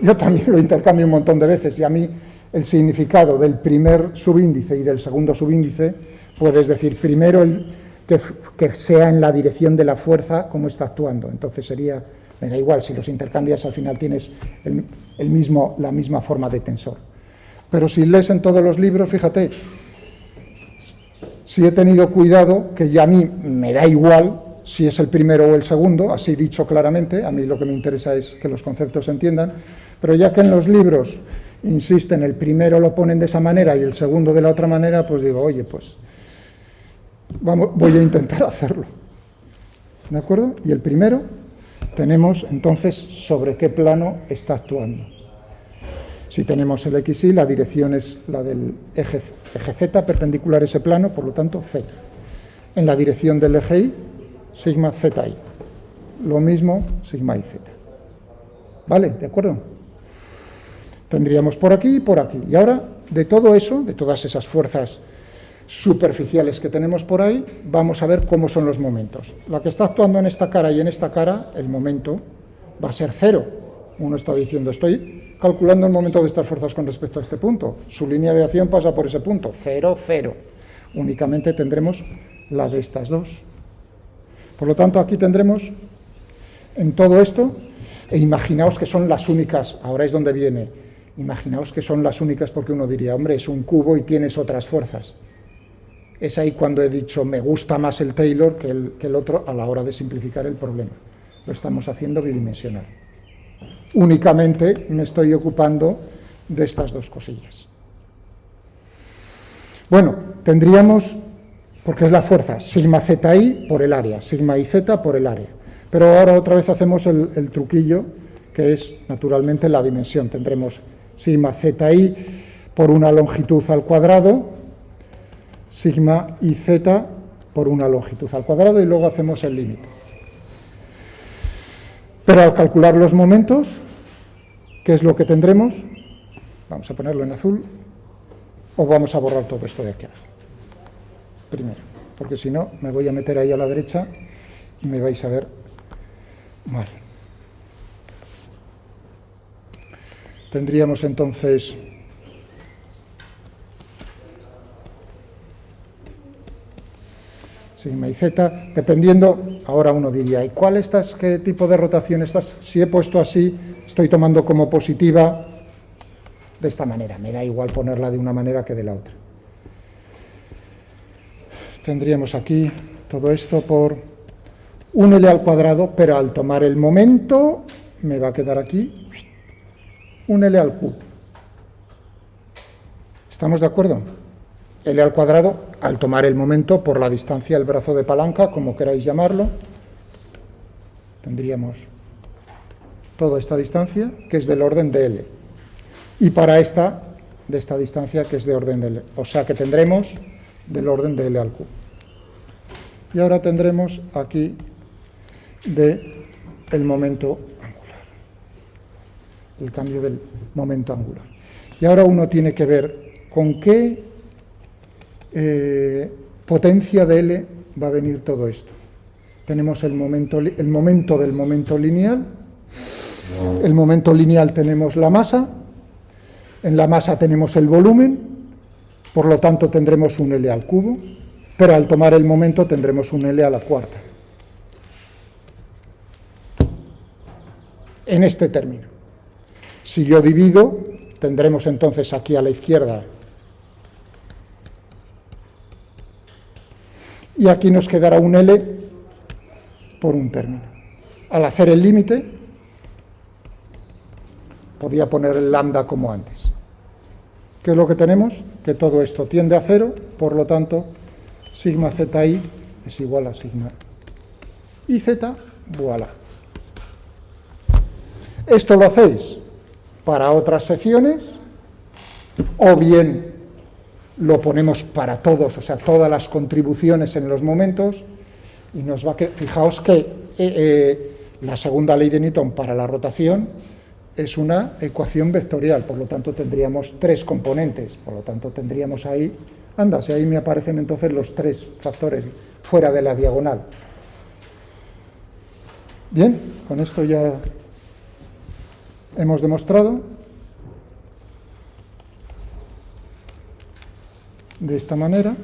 Speaker 1: Yo también lo intercambio un montón de veces y a mí el significado del primer subíndice y del segundo subíndice, puedes decir primero que sea en la dirección de la fuerza como está actuando. Entonces sería, me da igual, si los intercambias al final tienes la misma forma de tensor. Pero si lees en todos los libros, fíjate, si he tenido cuidado, que ya a mí me da igual si es el primero o el segundo, así dicho claramente, a mí lo que me interesa es que los conceptos se entiendan, pero ya que en los libros insisten, el primero lo ponen de esa manera y el segundo de la otra manera, pues digo, oye, pues voy a intentar hacerlo. ¿De acuerdo? Y el primero, tenemos entonces sobre qué plano está actuando. Si tenemos el XY, la dirección es la del eje Z, perpendicular a ese plano, por lo tanto, Z. En la dirección del eje Y, sigma ZI. Lo mismo, sigma YZ. ¿Vale? ¿De acuerdo? Tendríamos por aquí y por aquí. Y ahora, de todo eso, de todas esas fuerzas superficiales que tenemos por ahí, vamos a ver cómo son los momentos. La que está actuando en esta cara y en esta cara, el momento va a ser cero. Uno está diciendo, estoy calculando el momento de estas fuerzas con respecto a este punto. Su línea de acción pasa por ese punto, 0, 0. Únicamente tendremos la de estas dos. Por lo tanto, aquí tendremos en todo esto, e imaginaos que son las únicas, ahora es donde viene, imaginaos que son las únicas porque uno diría, hombre, es un cubo y tienes otras fuerzas. Es ahí cuando he dicho, me gusta más el Taylor que el otro a la hora de simplificar el problema. Lo estamos haciendo bidimensional. Únicamente me estoy ocupando de estas dos cosillas. Bueno, tendríamos, porque es la fuerza, sigma ZI por el área, sigma IZ por el área. Pero ahora otra vez hacemos el truquillo, que es naturalmente la dimensión. Tendremos sigma ZI por una longitud al cuadrado, sigma IZ por una longitud al cuadrado, y luego hacemos el límite. Pero al calcular los momentos, ¿qué es lo que tendremos? Vamos a ponerlo en azul, o vamos a borrar todo esto de aquí abajo. Primero, porque si no, me voy a meter ahí a la derecha y me vais a ver mal. Tendríamos entonces sigma y z, dependiendo, ahora uno diría, ¿y cuál estás, qué tipo de rotación estás? Si he puesto así, estoy tomando como positiva de esta manera, me da igual ponerla de una manera que de la otra. Tendríamos aquí todo esto por un L al cuadrado, pero al tomar el momento me va a quedar aquí un L al cubo. ¿Estamos de acuerdo? L al cuadrado al tomar el momento por la distancia del brazo de palanca, como queráis llamarlo. Tendríamos toda esta distancia, que es del orden de L. Y para esta, de esta distancia, que es de orden de L. O sea que tendremos del orden de L al cubo. Y ahora tendremos aquí de el momento angular, el cambio del momento angular. Y ahora uno tiene que ver con qué potencia de L va a venir todo esto. Tenemos el momento del momento lineal. El momento lineal tenemos la masa. En la masa tenemos el volumen, por lo tanto tendremos un L al cubo, pero al tomar el momento tendremos un L a la cuarta. En este término. Si yo divido, tendremos entonces aquí a la izquierda, y aquí nos quedará un L por un término. Al hacer el límite, podía poner el lambda como antes. ¿Qué es lo que tenemos? Que todo esto tiende a cero, por lo tanto, sigma ZI es igual a sigma IZ, voilà. Esto lo hacéis para otras secciones, o bien lo ponemos para todos, o sea, todas las contribuciones en los momentos, y nos va a quedar, fijaos que la segunda ley de Newton para la rotación es una ecuación vectorial, por lo tanto tendríamos tres componentes, por lo tanto tendríamos ahí, anda, si ahí me aparecen entonces los tres factores fuera de la diagonal. Bien, con esto ya hemos demostrado de esta manera.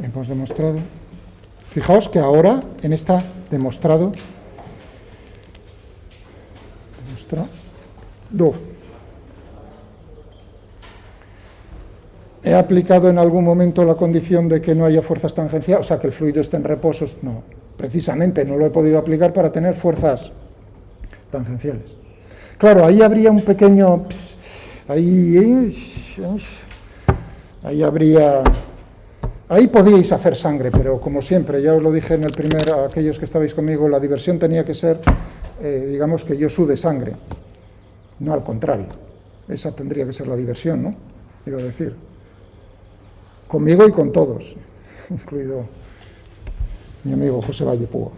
Speaker 1: Hemos demostrado. Fijaos que ahora, en esta demostrado, 2. ¿He aplicado en algún momento la condición de que no haya fuerzas tangenciales? O sea, que el fluido esté en reposo. No, precisamente no lo he podido aplicar para tener fuerzas tangenciales. Claro, ahí habría un pequeño... Ahí habría... Ahí podíais hacer sangre, pero como siempre, ya os lo dije en el primer, a aquellos que estabais conmigo, la diversión tenía que ser, digamos, que yo sude sangre, no al contrario. Esa tendría que ser la diversión, ¿no? Iba a decir. Conmigo y con todos, incluido mi amigo José Vallepúa.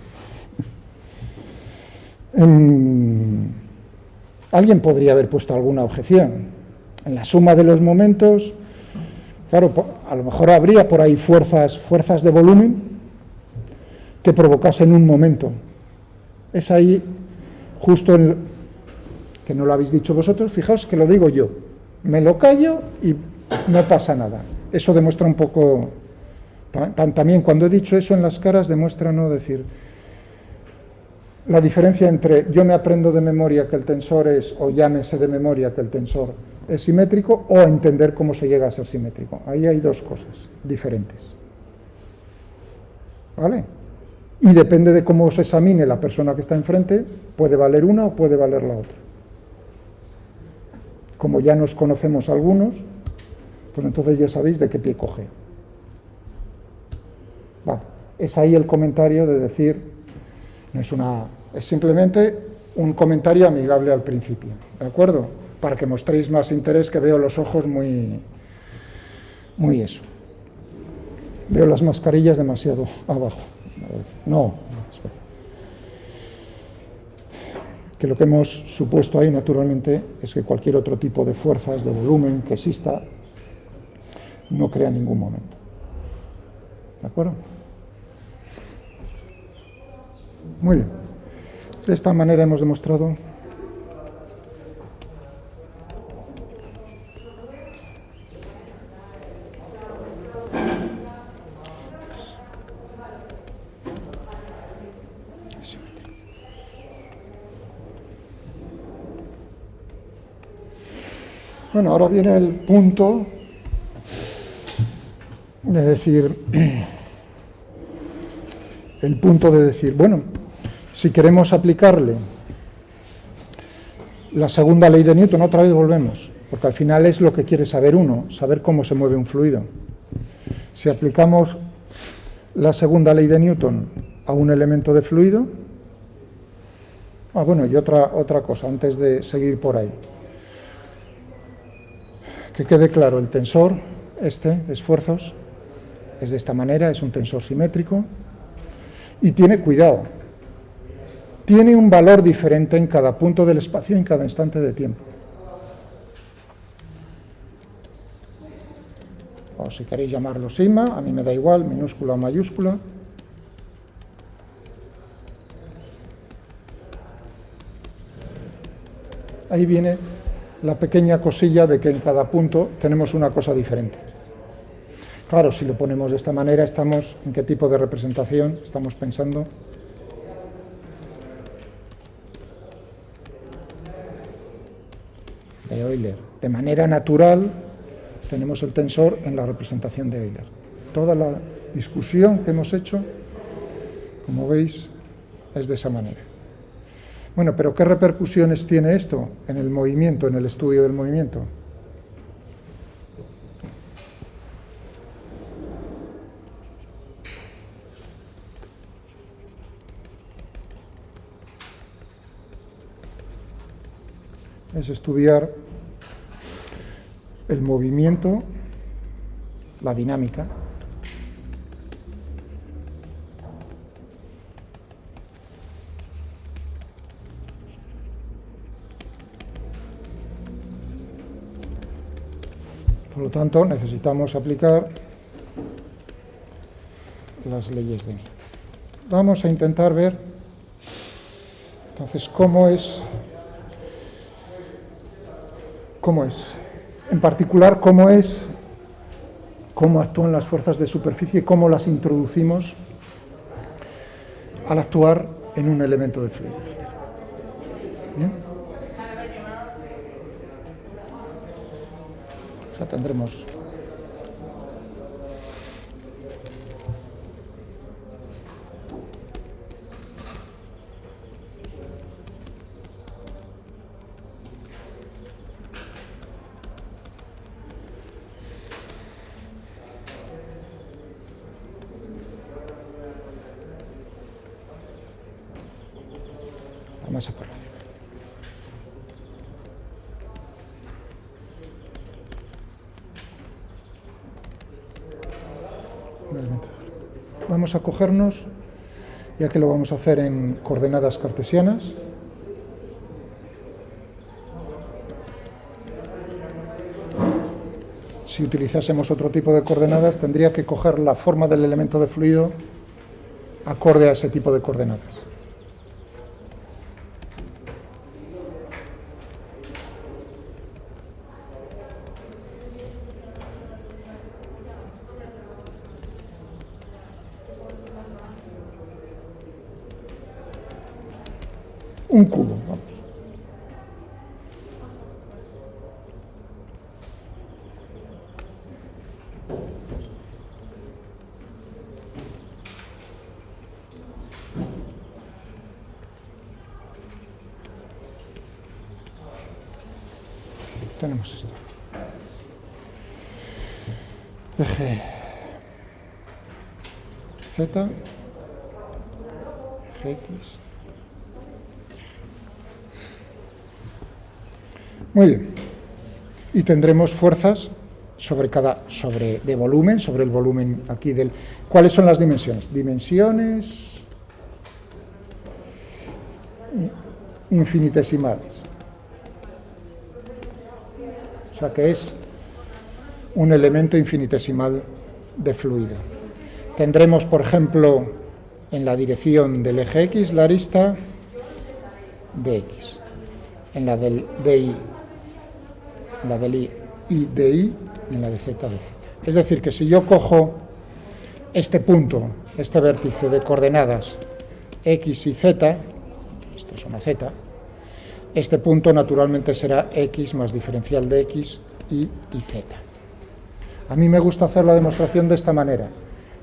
Speaker 1: Alguien podría haber puesto alguna objeción. En la suma de los momentos, claro, a lo mejor habría por ahí fuerzas de volumen que provocasen un momento. Es ahí, justo que no lo habéis dicho vosotros, fijaos que lo digo yo. Me lo callo y no pasa nada. Eso demuestra un poco, también cuando he dicho eso en las caras, demuestra no decir, la diferencia entre yo me aprendo de memoria que el tensor es, o ya me sé de memoria que el tensor es simétrico, o entender cómo se llega a ser simétrico. Ahí hay dos cosas diferentes. ¿Vale? Y depende de cómo se examine la persona que está enfrente, puede valer una o puede valer la otra. Como ya nos conocemos algunos, pues entonces ya sabéis de qué pie coge. Vale. Es ahí el comentario de decir, no es simplemente un comentario amigable al principio, ¿de acuerdo? Para que mostréis más interés, que veo los ojos muy eso. Veo las mascarillas demasiado abajo. No. Que lo que hemos supuesto ahí, naturalmente, es que cualquier otro tipo de fuerzas, de volumen que exista, no crea ningún momento. ¿De acuerdo? Muy bien. De esta manera hemos demostrado Bueno, ahora viene el punto de decir, bueno, si queremos aplicarle la segunda ley de Newton, otra vez volvemos, porque al final es lo que quiere saber uno, saber cómo se mueve un fluido. Si aplicamos la segunda ley de Newton a un elemento de fluido, bueno, y otra cosa, antes de seguir por ahí. Que quede claro, el tensor, esfuerzos, es de esta manera, es un tensor simétrico, y tiene cuidado, tiene un valor diferente en cada punto del espacio, en cada instante de tiempo. O si queréis llamarlo sigma, a mí me da igual, minúscula o mayúscula. Ahí viene la pequeña cosilla de que en cada punto tenemos una cosa diferente. Claro, si lo ponemos de esta manera, ¿en qué tipo de representación estamos pensando? De Euler. De manera natural, tenemos el tensor en la representación de Euler. Toda la discusión que hemos hecho, como veis, es de esa manera. Bueno, pero ¿qué repercusiones tiene esto en el movimiento, en el estudio del movimiento? Es estudiar el movimiento, la dinámica, por lo tanto, necesitamos aplicar las leyes de Newton. Vamos a intentar ver, entonces, cómo es, en particular, cómo actúan las fuerzas de superficie y cómo las introducimos al actuar en un elemento de fluido. ¿Bien? O sea, tendremos la masa por arriba. Vamos a cogernos, ya que lo vamos a hacer en coordenadas cartesianas, si utilizásemos otro tipo de coordenadas, tendría que coger la forma del elemento de fluido acorde a ese tipo de coordenadas. Un cubo, vamos. Tenemos esto. Eje Z, eje X. Muy bien. Y tendremos fuerzas de volumen, sobre el volumen aquí del... ¿Cuáles son las dimensiones? Dimensiones infinitesimales. O sea que es un elemento infinitesimal de fluido. Tendremos, por ejemplo, en la dirección del eje X, la arista de X. En la del DI, la del I de I y en la de Z de Z. Es decir, que si yo cojo este punto, este vértice de coordenadas X y Z, esto es una Z, este punto naturalmente será X más diferencial de X, Y y Z. A mí me gusta hacer la demostración de esta manera.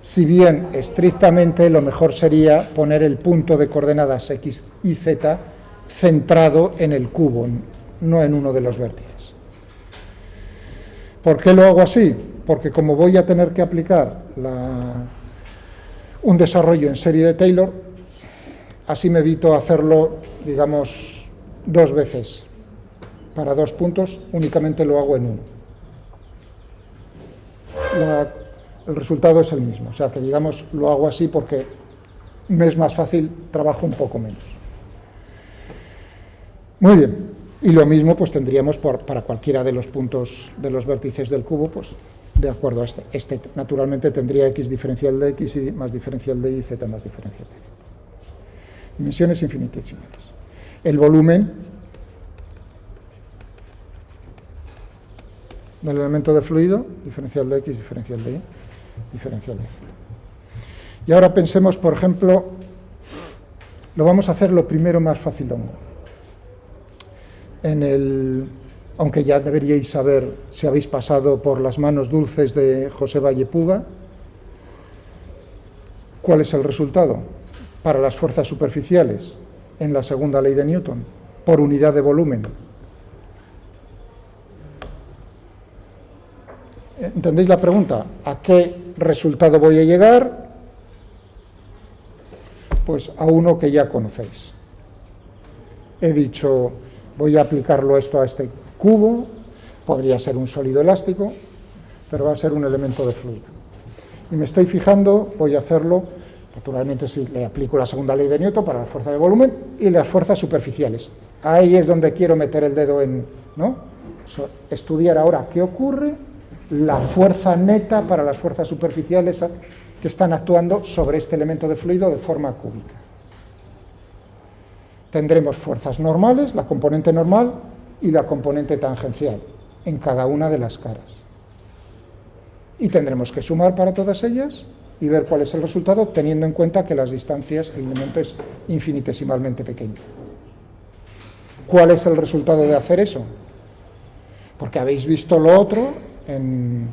Speaker 1: Si bien estrictamente lo mejor sería poner el punto de coordenadas X y Z centrado en el cubo, no en uno de los vértices. ¿Por qué lo hago así? Porque como voy a tener que aplicar un desarrollo en serie de Taylor, así me evito hacerlo, digamos, 2 veces. Para 2 puntos, únicamente lo hago en uno. El resultado es el mismo, o sea que, digamos, lo hago así porque me es más fácil, trabajo un poco menos. Muy bien, y lo mismo pues tendríamos para cualquiera de los puntos de los vértices del cubo, pues de acuerdo a este naturalmente tendría X diferencial de X y más diferencial de Y, Z más diferencial de Z. Dimensiones infinitesimales. El volumen del elemento de fluido, diferencial de X, diferencial de Y, diferencial de Z. Y ahora pensemos, por ejemplo, lo vamos a hacer lo primero más fácil aún. Aunque ya deberíais saber si habéis pasado por las manos dulces de José Valle Puga, ¿cuál es el resultado? Para las fuerzas superficiales, en la segunda ley de Newton, por unidad de volumen. ¿Entendéis la pregunta? ¿A qué resultado voy a llegar? Pues a uno que ya conocéis. He dicho, voy a aplicarlo esto a este cubo, podría ser un sólido elástico, pero va a ser un elemento de fluido. Y me estoy fijando, voy a hacerlo, naturalmente si le aplico la segunda ley de Newton para la fuerza de volumen y las fuerzas superficiales. Ahí es donde quiero meter el dedo ¿no? Estudiar ahora qué ocurre, la fuerza neta para las fuerzas superficiales que están actuando sobre este elemento de fluido de forma cúbica. Tendremos fuerzas normales, la componente normal y la componente tangencial en cada una de las caras. Y tendremos que sumar para todas ellas y ver cuál es el resultado, teniendo en cuenta que las distancias, el elemento es infinitesimalmente pequeño. ¿Cuál es el resultado de hacer eso? Porque habéis visto lo otro en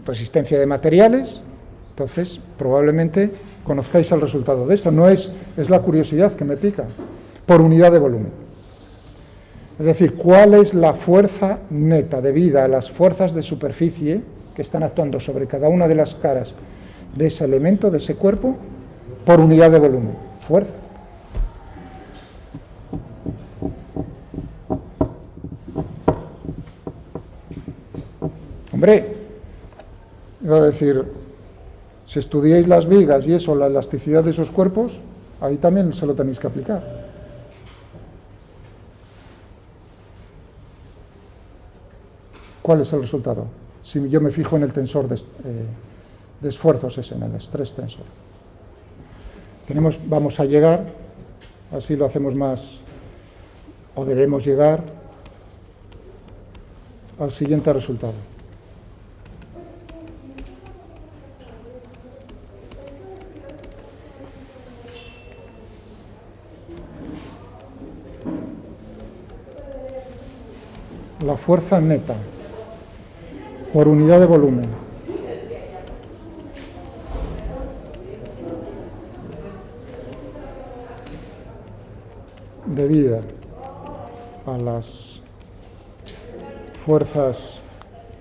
Speaker 1: resistencia de materiales, entonces probablemente conozcáis el resultado de esto. No es la curiosidad que me pica, por unidad de volumen. Es decir, ¿cuál es la fuerza neta debida a las fuerzas de superficie que están actuando sobre cada una de las caras de ese elemento, de ese cuerpo, por unidad de volumen? Fuerza. Hombre, iba a decir, si estudiáis las vigas y eso, la elasticidad de esos cuerpos, ahí también se lo tenéis que aplicar. ¿Cuál es el resultado? Si yo me fijo en el tensor de esfuerzos, es en el estrés tensor. Vamos a llegar, así lo hacemos más, o debemos llegar al siguiente resultado. La fuerza neta por unidad de volumen debida a las fuerzas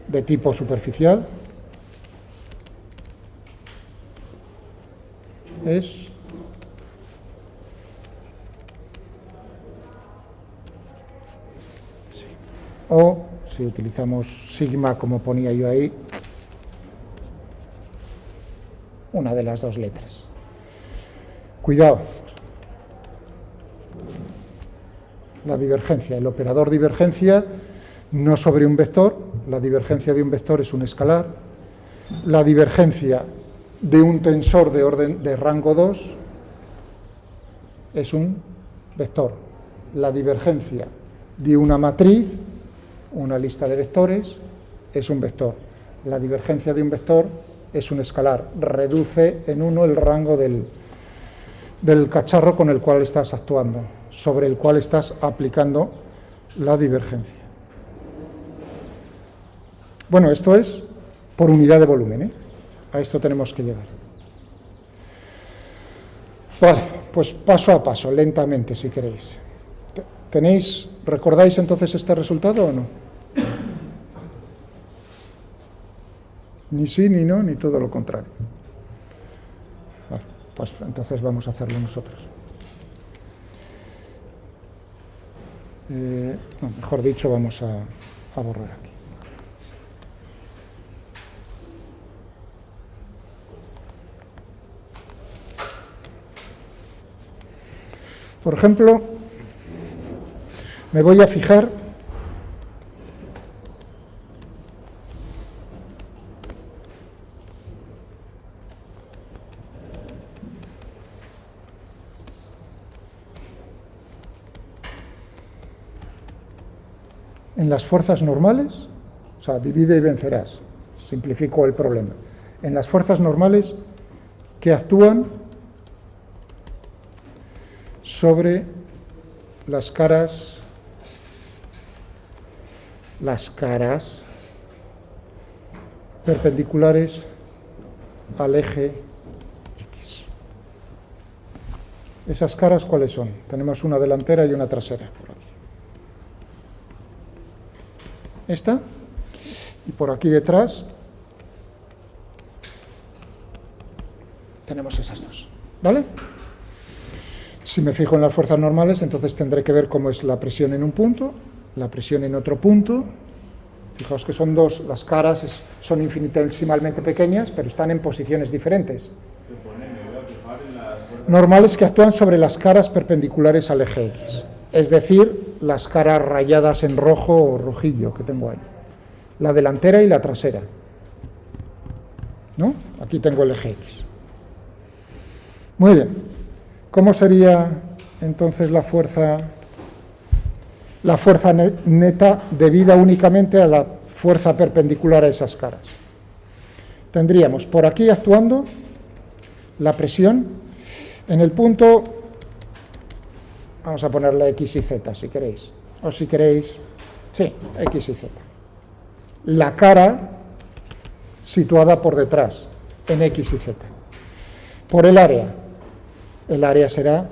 Speaker 1: de tipo superficial es o, si utilizamos sigma como ponía yo ahí, una de las dos letras. Cuidado. La divergencia, el operador divergencia no sobre un vector, la divergencia de un vector es un escalar, la divergencia de un tensor de rango 2 es un vector, la divergencia de una matriz, una lista de vectores, es un vector. La divergencia de un vector es un escalar, reduce en 1 el rango del cacharro con el cual estás actuando, sobre el cual estás aplicando la divergencia. Bueno, esto es por unidad de volumen, ¿eh? A esto tenemos que llegar. Vale, pues paso a paso, lentamente si queréis. ¿Recordáis entonces este resultado o no? Ni sí, ni no, ni todo lo contrario. Vale, pues entonces vamos a hacerlo nosotros. No, mejor dicho, vamos a borrar aquí. Por ejemplo, me voy a fijar en las fuerzas normales, o sea, divide y vencerás, simplifico el problema, en las fuerzas normales que actúan sobre las caras perpendiculares al eje X. ¿Esas caras cuáles son? Tenemos una delantera y una trasera por aquí. Esta, y por aquí detrás tenemos esas dos, ¿vale? Si me fijo en las fuerzas normales, entonces tendré que ver cómo es la presión en un punto, la presión en otro punto. Fijaos que son dos, las caras son infinitesimalmente pequeñas, pero están en posiciones diferentes. Normales que actúan sobre las caras perpendiculares al eje X, es decir, las caras rayadas en rojo o rojillo que tengo ahí, la delantera y la trasera, ¿no? Aquí tengo el eje X. Muy bien, ¿cómo sería entonces la fuerza neta debida únicamente a la fuerza perpendicular a esas caras? Tendríamos por aquí actuando la presión en el punto, vamos a ponerle X y Z si queréis, o si queréis, sí, X y Z. la cara situada por detrás, en X y Z. Por el área será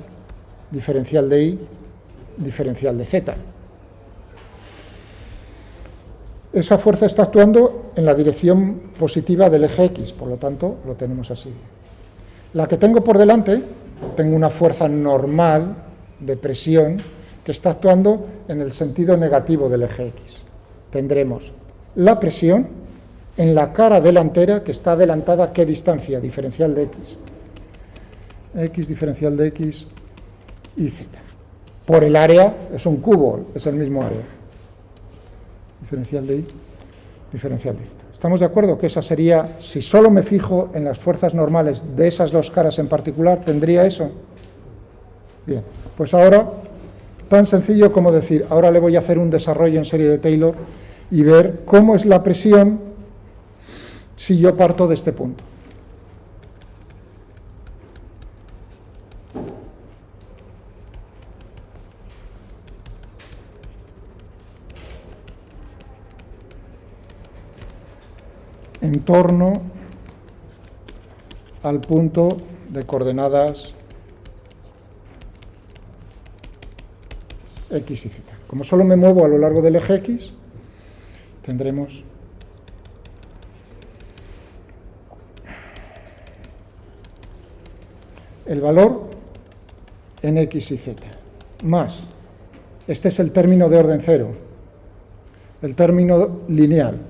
Speaker 1: diferencial de Y, diferencial de Z. Esa fuerza está actuando en la dirección positiva del eje X, por lo tanto, lo tenemos así. La que tengo por delante, tengo una fuerza normal de presión que está actuando en el sentido negativo del eje X. Tendremos la presión en la cara delantera que está adelantada a qué distancia, diferencial de X. X, diferencial de X y Z. Por el área, es un cubo, es el mismo área. Diferencial de Y, diferencial de Z. ¿Estamos de acuerdo que esa sería, si solo me fijo en las fuerzas normales de esas dos caras en particular, tendría eso? Bien, pues ahora, tan sencillo como decir, ahora le voy a hacer un desarrollo en serie de Taylor y ver cómo es la presión si yo parto de este punto. En torno al punto de coordenadas X y Z. Como solo me muevo a lo largo del eje X, tendremos el valor en X y Z, más, este es el término de orden cero, el término lineal.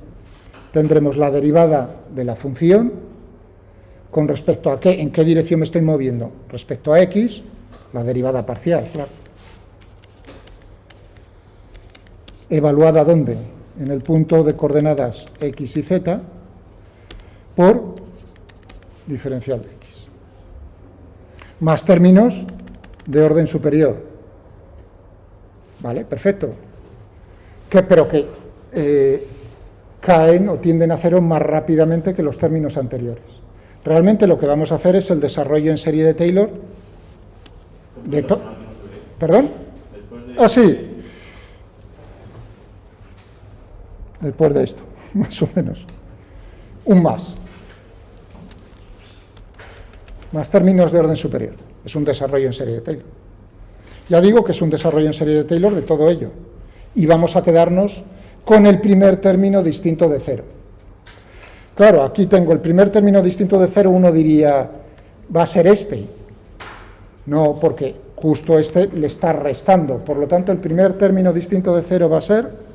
Speaker 1: Tendremos la derivada de la función con respecto a qué, en qué dirección me estoy moviendo. Respecto a X, la derivada parcial, claro. Evaluada ¿dónde? En el punto de coordenadas X y Z por diferencial de X. Más términos de orden superior. ¿Vale? Perfecto. Pero que caen o tienden a cero más rápidamente que los términos anteriores. Realmente lo que vamos a hacer es el desarrollo en serie de Taylor de ¿Perdón? Ah, sí. Después de esto, más o menos. Un más. Más términos de orden superior. Es un desarrollo en serie de Taylor. Ya digo que es un desarrollo en serie de Taylor de todo ello. Y vamos a quedarnos con el primer término distinto de cero. Claro, aquí tengo el primer término distinto de cero, uno diría, va a ser este. No, porque justo este le está restando. Por lo tanto, el primer término distinto de cero va a ser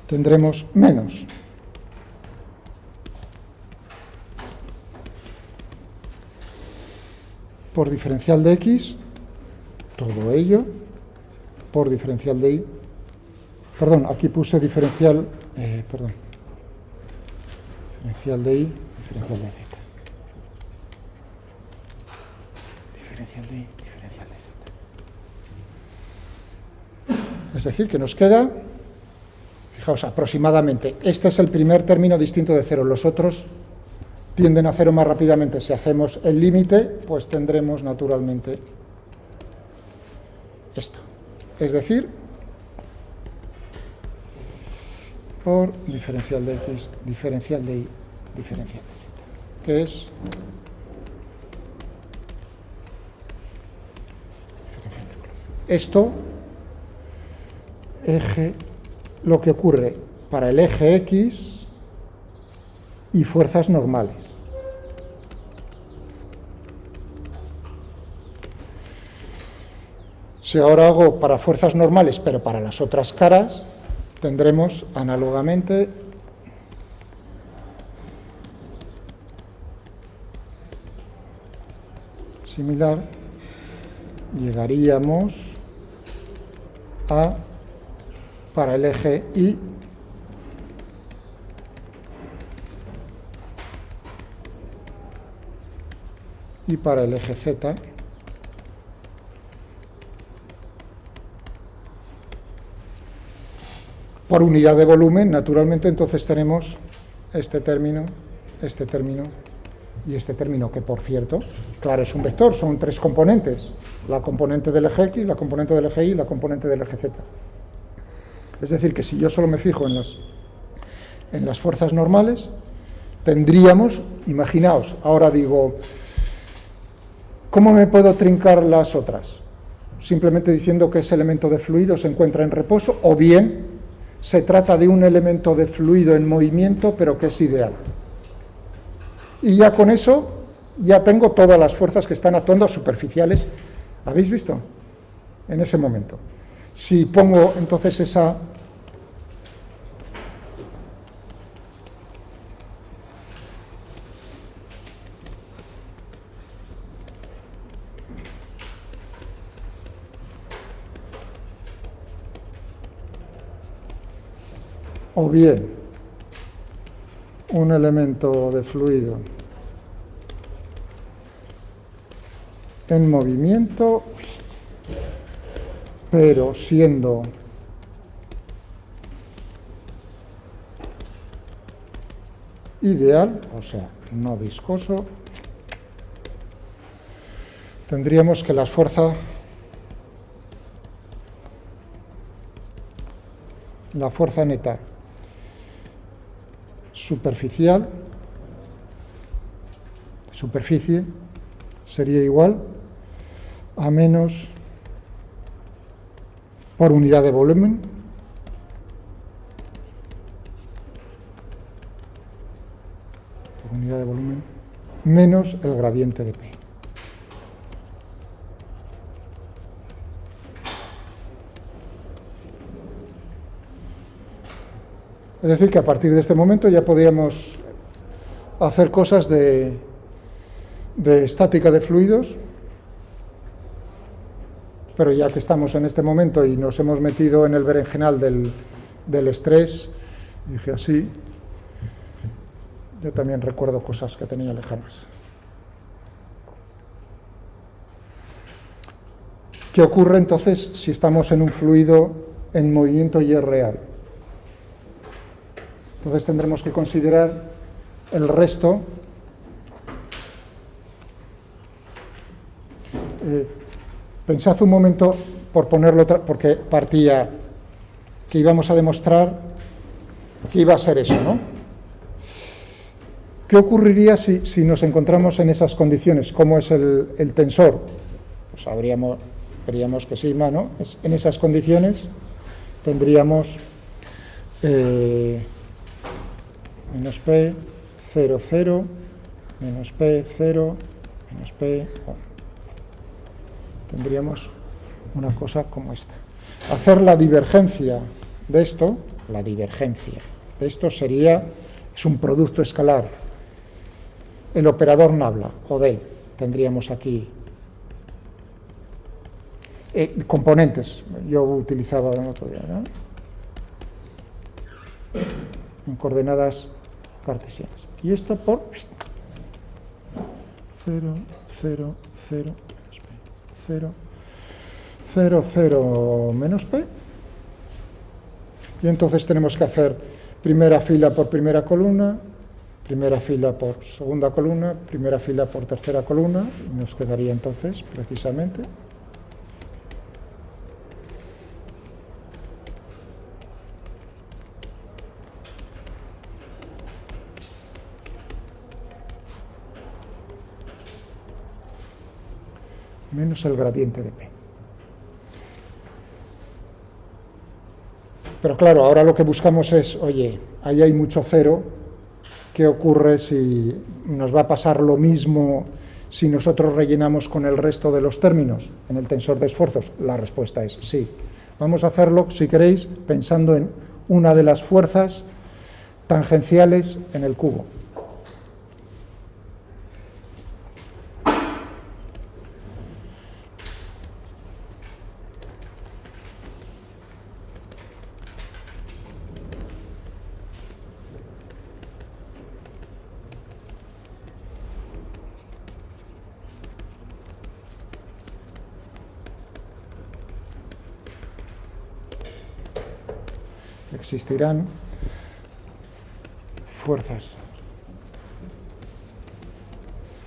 Speaker 1: tendremos menos. Por diferencial de X, todo ello, por diferencial de Y, perdón, aquí puse diferencial, diferencial de Y, diferencial de Z. Diferencial de Y, diferencial de Z. Es decir, que nos queda... Fijaos, aproximadamente, este es el primer término distinto de cero, los otros tienden a cero más rápidamente. Si hacemos el límite, pues tendremos naturalmente esto. Es decir, por diferencial de X, diferencial de Y, diferencial de Z, que es esto, lo que ocurre para el eje X y fuerzas normales. Si ahora hago para fuerzas normales, pero para las otras caras, tendremos análogamente similar, llegaríamos a para el eje Y y para el eje Z por unidad de volumen, naturalmente, entonces tenemos este término y este término, que por cierto, claro, es un vector, son tres componentes, la componente del eje X, la componente del eje Y y la componente del eje Z. Es decir, que si yo solo me fijo en las fuerzas normales, tendríamos, imaginaos, ahora digo, ¿cómo me puedo trincar las otras? Simplemente diciendo que ese elemento de fluido se encuentra en reposo, o bien se trata de un elemento de fluido en movimiento, pero que es ideal. Y ya con eso, ya tengo todas las fuerzas que están actuando superficiales. ¿Habéis visto? En ese momento. Si pongo entonces esa... o bien un elemento de fluido en movimiento, pero siendo ideal, o sea, no viscoso, tendríamos que la fuerza neta superficie, sería igual a menos por unidad de volumen menos el gradiente de P. Es decir, que a partir de este momento ya podríamos hacer cosas de estática de fluidos, pero ya que estamos en este momento y nos hemos metido en el berenjenal del estrés, dije así, yo también recuerdo cosas que tenía lejanas. ¿Qué ocurre entonces si estamos en un fluido en movimiento y es real? Entonces tendremos que considerar el resto. Pensad un momento, por ponerlo, porque partía que íbamos a demostrar que iba a ser eso, ¿no? ¿Qué ocurriría si nos encontramos en esas condiciones? ¿Cómo es el tensor? Pues veríamos que sigma, ¿no? En esas condiciones tendríamos menos P, 0, 0, menos P, 0, menos P, 1. Tendríamos una cosa como esta. Hacer la divergencia de esto, es un producto escalar. El operador Nabla, o del, tendríamos aquí componentes, yo utilizaba el otro día, ¿no? En coordenadas cartesianas. Y esto por 0, 0, 0, menos P. 0, 0, 0, menos P. Y entonces tenemos que hacer primera fila por primera columna, primera fila por segunda columna, primera fila por tercera columna, y nos quedaría entonces, precisamente, menos el gradiente de P. Pero claro, ahora lo que buscamos es, oye, ahí hay mucho cero, ¿qué ocurre si nos va a pasar lo mismo si nosotros rellenamos con el resto de los términos en el tensor de esfuerzos? La respuesta es sí. Vamos a hacerlo, si queréis, pensando en una de las fuerzas tangenciales en el cubo. existirán fuerzas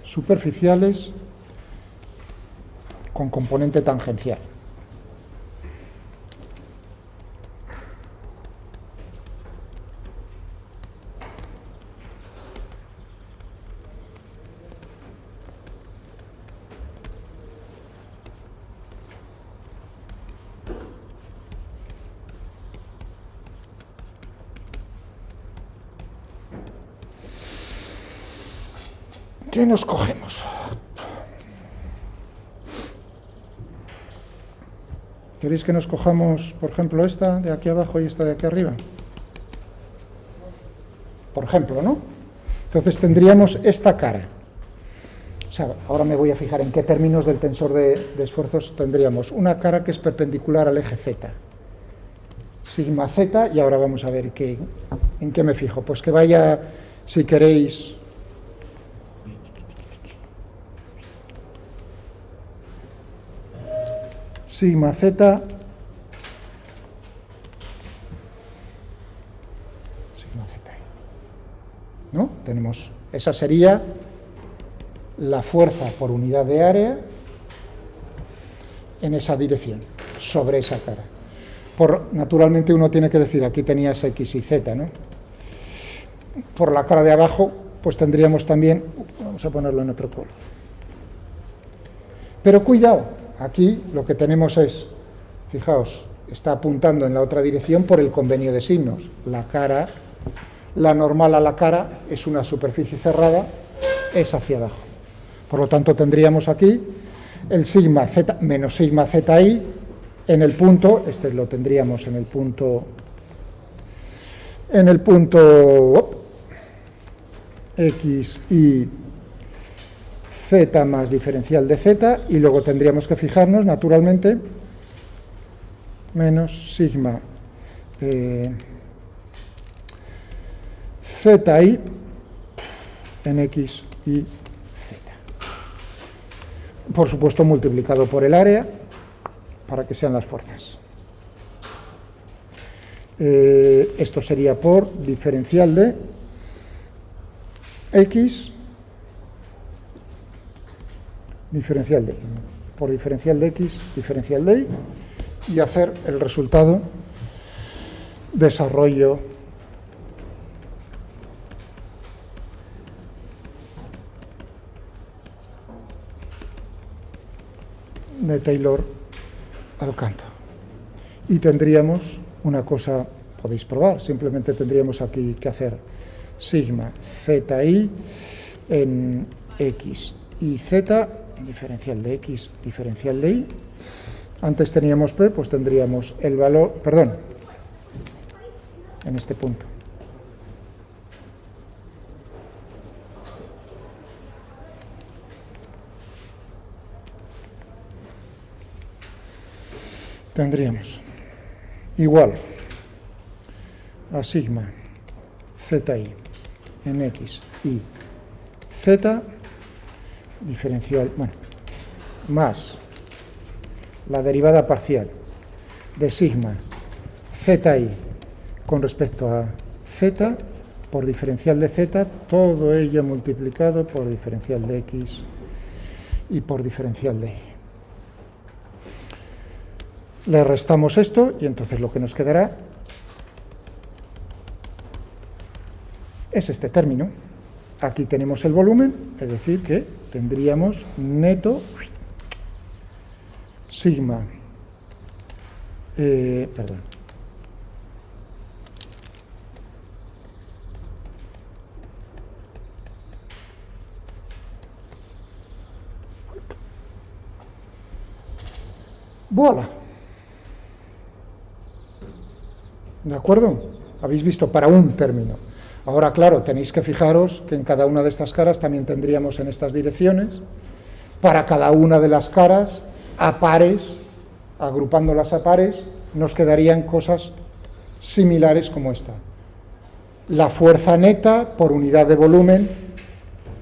Speaker 1: superficiales con componente tangencial. ¿Qué nos cogemos? ¿Queréis que nos cojamos, por ejemplo, esta de aquí abajo y esta de aquí arriba? Por ejemplo, ¿no? Entonces tendríamos esta cara. O sea, ahora me voy a fijar en qué términos del tensor de esfuerzos tendríamos. Una cara que es perpendicular al eje Z. Sigma Z, y ahora vamos a ver en qué me fijo. Pues que vaya, si queréis, sigma Z, sigma Z, ¿no? Tenemos, esa sería la fuerza por unidad de área en esa dirección, sobre esa cara. Naturalmente uno tiene que decir, aquí tenías X y Z, ¿no? Por la cara de abajo, pues tendríamos también, vamos a ponerlo en otro color. Pero cuidado, aquí lo que tenemos es, fijaos, está apuntando en la otra dirección por el convenio de signos. La cara, la normal a la cara es una superficie cerrada, es hacia abajo. Por lo tanto, tendríamos aquí el sigma Z menos sigma ZI en el punto, este lo tendríamos en el punto X y Z más diferencial de Z, y luego tendríamos que fijarnos, naturalmente, menos sigma ZI en X y Z. Por supuesto, multiplicado por el área, para que sean las fuerzas. Esto sería por diferencial de X, diferencial de Y, por diferencial de X, diferencial de Y, y hacer el resultado desarrollo de Taylor al canto. Y tendríamos una cosa, podéis probar, simplemente tendríamos aquí que hacer sigma ZI en X y Z, diferencial de X, diferencial de Y. Antes teníamos P, pues tendríamos el valor, perdón, en este punto. Tendríamos igual a sigma ZI en X y Z, diferencial, bueno, más la derivada parcial de sigma ZI con respecto a Z por diferencial de Z, todo ello multiplicado por diferencial de X y por diferencial de Y. Le restamos esto y entonces lo que nos quedará es este término. Aquí tenemos el volumen, es decir, que tendríamos neto sigma, perdón, ¡voilà! ¿De acuerdo? Habéis visto para un término. Ahora, claro, tenéis que fijaros que en cada una de estas caras también tendríamos en estas direcciones, para cada una de las caras, a pares, agrupándolas a pares, nos quedarían cosas similares como esta. La fuerza neta por unidad de volumen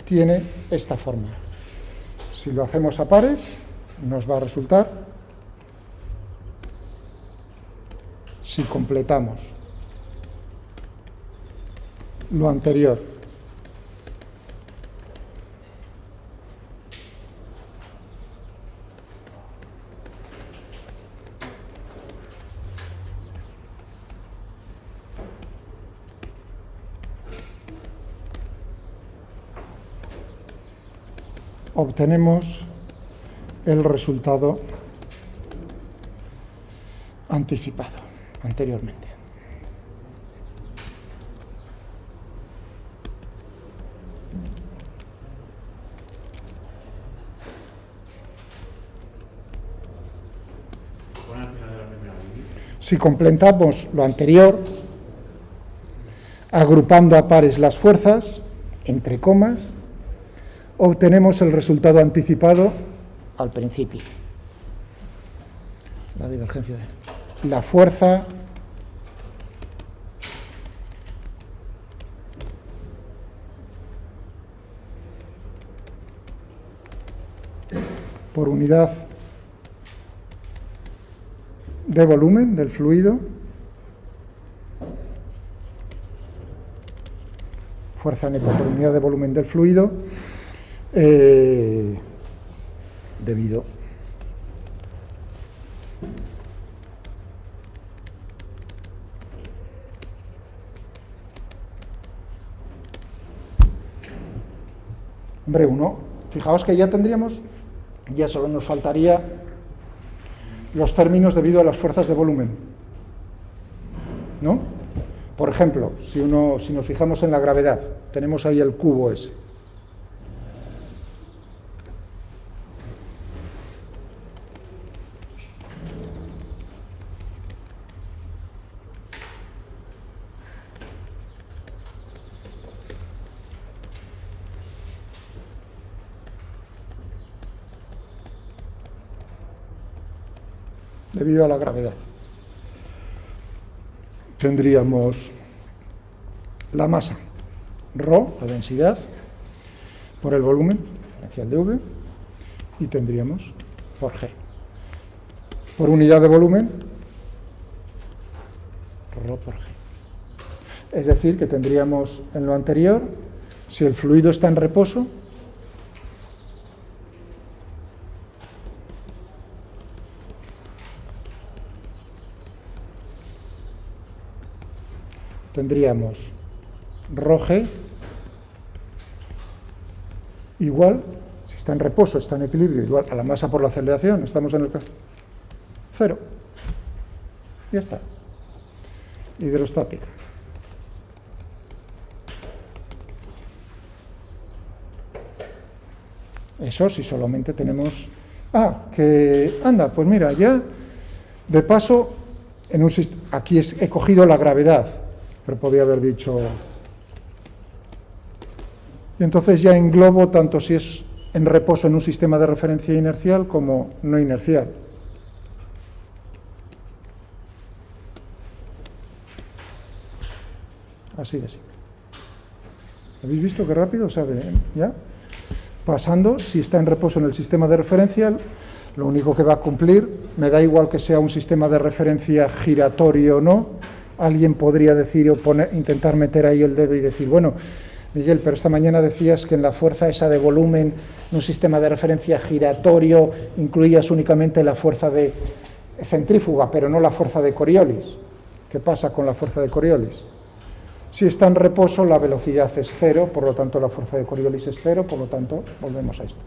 Speaker 1: tiene esta forma. Si lo hacemos a pares, nos va a resultar, si completamos lo anterior. Obtenemos el resultado anticipado anteriormente. Si completamos lo anterior, agrupando a pares las fuerzas, entre comas, obtenemos el resultado anticipado al principio. La divergencia de la fuerza por unidad de volumen del fluido, fuerza neta por unidad de volumen del fluido, debido hombre, uno, fijaos que ya tendríamos, ya solo nos faltaría los términos debido a las fuerzas de volumen, ¿no? Por ejemplo, si nos fijamos en la gravedad, tenemos ahí el cubo ese. Debido a la gravedad. Tendríamos la masa, ρ, la densidad, por el volumen, diferencial de V, y tendríamos por G. Por unidad de volumen, ρ por G. Es decir, que tendríamos en lo anterior, si el fluido está en reposo, tendríamos ρg igual, si está en reposo, está en equilibrio, igual a la masa por la aceleración, estamos en el caso 0. Ya está. Hidrostática. Eso si solamente tenemos... anda, pues mira, ya de paso, aquí he cogido la gravedad, pero podía haber dicho... Y entonces ya englobo tanto si es en reposo en un sistema de referencia inercial como no inercial. Así de simple. ¿Habéis visto qué rápido sabe? ¿Ya? Pasando, si está en reposo en el sistema de referencia, lo único que va a cumplir, me da igual que sea un sistema de referencia giratorio o no. Alguien podría decir o intentar meter ahí el dedo y decir, bueno, Miguel, pero esta mañana decías que en la fuerza esa de volumen, en un sistema de referencia giratorio, incluías únicamente la fuerza de centrífuga, pero no la fuerza de Coriolis. ¿Qué pasa con la fuerza de Coriolis? Si está en reposo, la velocidad es 0, por lo tanto la fuerza de Coriolis es 0, por lo tanto, volvemos a esto.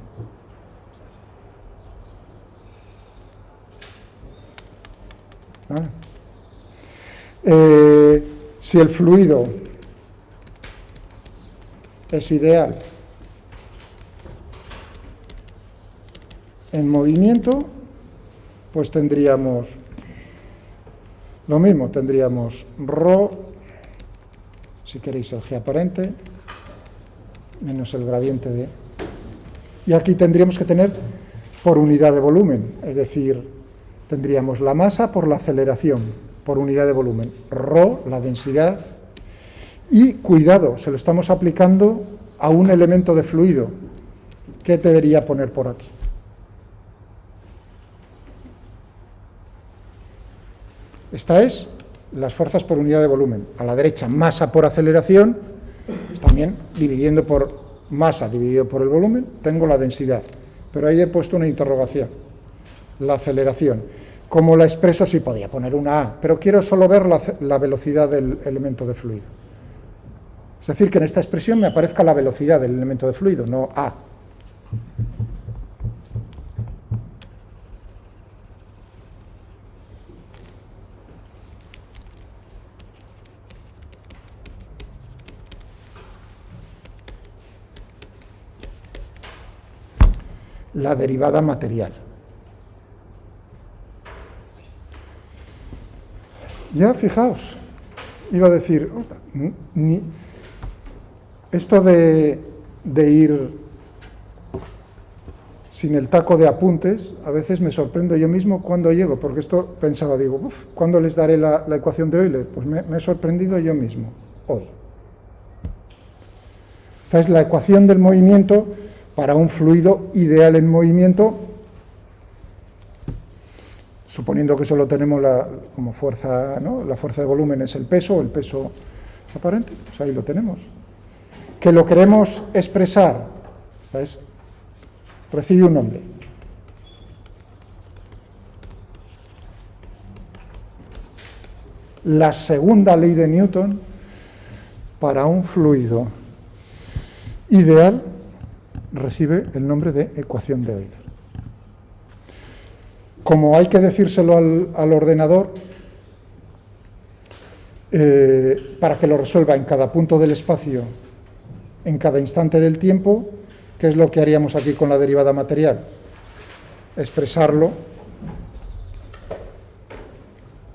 Speaker 1: ¿Vale? Si el fluido es ideal en movimiento, pues tendríamos lo mismo, tendríamos ρ, si queréis el G aparente, menos el gradiente de... Y aquí tendríamos que tener por unidad de volumen, es decir, tendríamos la masa por la aceleración, por unidad de volumen, ρ, la densidad, y cuidado, se lo estamos aplicando a un elemento de fluido. ¿Qué debería poner por aquí? Esta es las fuerzas por unidad de volumen. A la derecha, masa por aceleración, También dividiendo por masa dividido por el volumen, tengo la densidad. Pero ahí he puesto una interrogación. La aceleración. ¿Cómo la expreso? Sí, podía poner una A, pero quiero solo ver la velocidad del elemento de fluido. Es decir, que en esta expresión me aparezca la velocidad del elemento de fluido, no A. La derivada material. Ya, fijaos, iba a decir, esto de ir sin el taco de apuntes, a veces me sorprendo yo mismo cuando llego, porque esto pensaba, digo, ¿cuándo les daré la ecuación de Euler? Pues me he sorprendido yo mismo, hoy. Esta es la ecuación del movimiento para un fluido ideal en movimiento, suponiendo que solo tenemos como fuerza, ¿no? La fuerza de volumen es el peso aparente, pues ahí lo tenemos. Que lo queremos expresar, recibe un nombre. La segunda ley de Newton para un fluido ideal recibe el nombre de ecuación de Euler. Como hay que decírselo al ordenador, para que lo resuelva en cada punto del espacio, en cada instante del tiempo, ¿qué es lo que haríamos aquí con la derivada material? Expresarlo.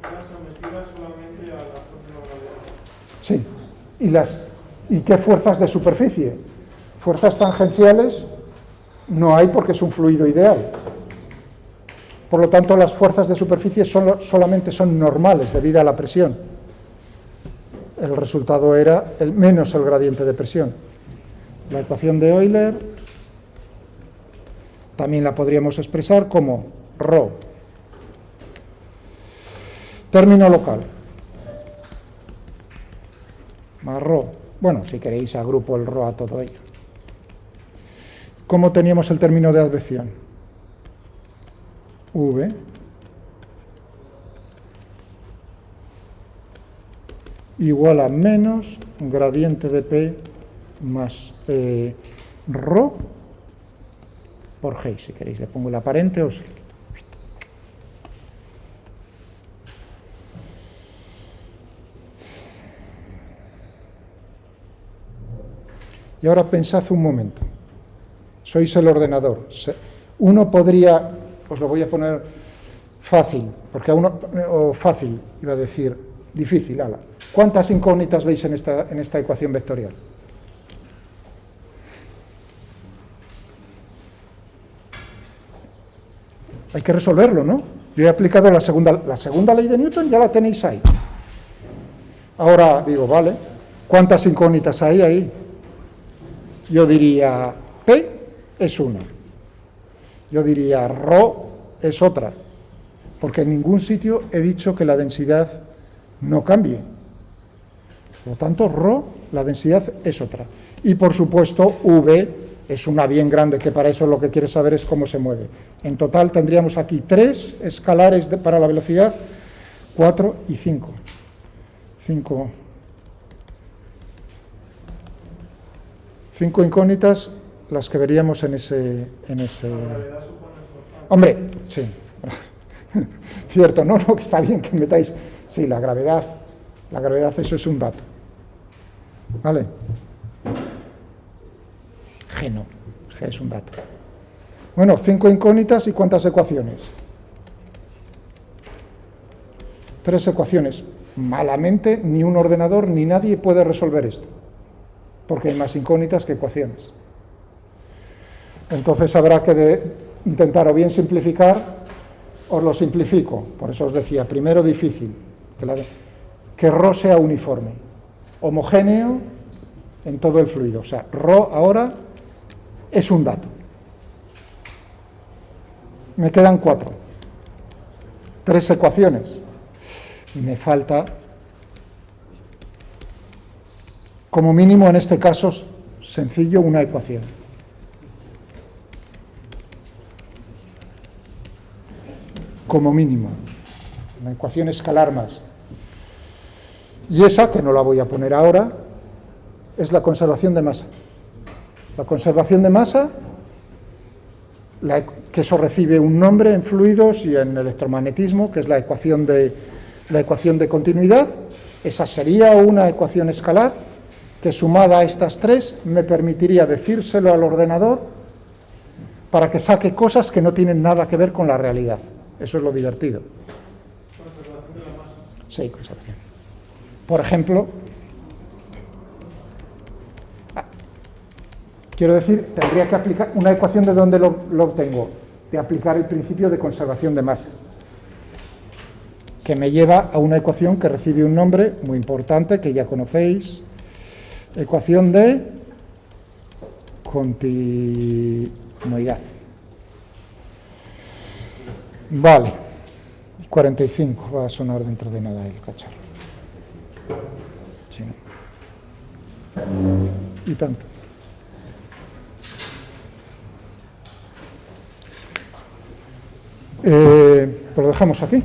Speaker 4: Sometida solamente a la fuerza de gravedad.
Speaker 1: Sí. ¿Y qué fuerzas de superficie? Fuerzas tangenciales no hay porque es un fluido ideal. Por lo tanto, las fuerzas de superficie solamente son normales debido a la presión. El resultado era menos el gradiente de presión. La ecuación de Euler también la podríamos expresar como ρ. Término local. Más ρ. Bueno, si queréis agrupo el ρ a todo ello. ¿Cómo teníamos el término de advección? V igual a menos gradiente de P más ρ por G, si queréis. Le pongo el aparente o sí. Y ahora pensad un momento. Sois el ordenador. Uno podría, os lo voy a poner fácil, porque a uno, o fácil, iba a decir, difícil, ala. ¿Cuántas incógnitas veis en esta ecuación vectorial? Hay que resolverlo, ¿no? Yo he aplicado la segunda ley de Newton, ya la tenéis ahí. Ahora digo, vale, ¿cuántas incógnitas hay ahí? Yo diría, P es una. Yo diría, ρ es otra. Porque en ningún sitio he dicho que la densidad no cambie. Por lo tanto, ρ, la densidad es otra. Y por supuesto, V es una bien grande, que para eso lo que quiere saber es cómo se mueve. En total tendríamos aquí 3 escalares para la velocidad, 4 y 5. 5 incógnitas las que veríamos en ese... Hombre, sí. Cierto, no, que está bien que metáis... Sí, la gravedad, eso es un dato. ¿Vale? G no, G es un dato. Bueno, 5 incógnitas y ¿cuántas ecuaciones? 3 ecuaciones. Malamente, ni un ordenador ni nadie puede resolver esto, porque hay más incógnitas que ecuaciones. Entonces habrá que intentar o bien simplificar, os lo simplifico. Por eso os decía, primero difícil, que ρ sea uniforme, homogéneo en todo el fluido. O sea, ρ ahora es un dato. Me quedan 4. 3 ecuaciones. Me falta como mínimo en este caso sencillo, una ecuación. Como mínimo, una ecuación escalar más. Y esa, que no la voy a poner ahora, es la conservación de masa. La conservación de masa, que eso recibe un nombre en fluidos y en electromagnetismo, que es la ecuación de continuidad. Esa sería una ecuación escalar, que sumada a estas tres me permitiría decírselo al ordenador para que saque cosas que no tienen nada que ver con la realidad. Eso es lo divertido.
Speaker 4: Conservación de la masa.
Speaker 1: Sí, conservación. Por ejemplo, quiero decir, tendría que aplicar una ecuación. ¿De dónde lo obtengo? De aplicar el principio de conservación de masa, que me lleva a una ecuación que recibe un nombre muy importante que ya conocéis, ecuación de continuidad. Vale, 45, va a sonar dentro de nada el cacharro. Sí, no. Y tanto. Pues lo dejamos aquí.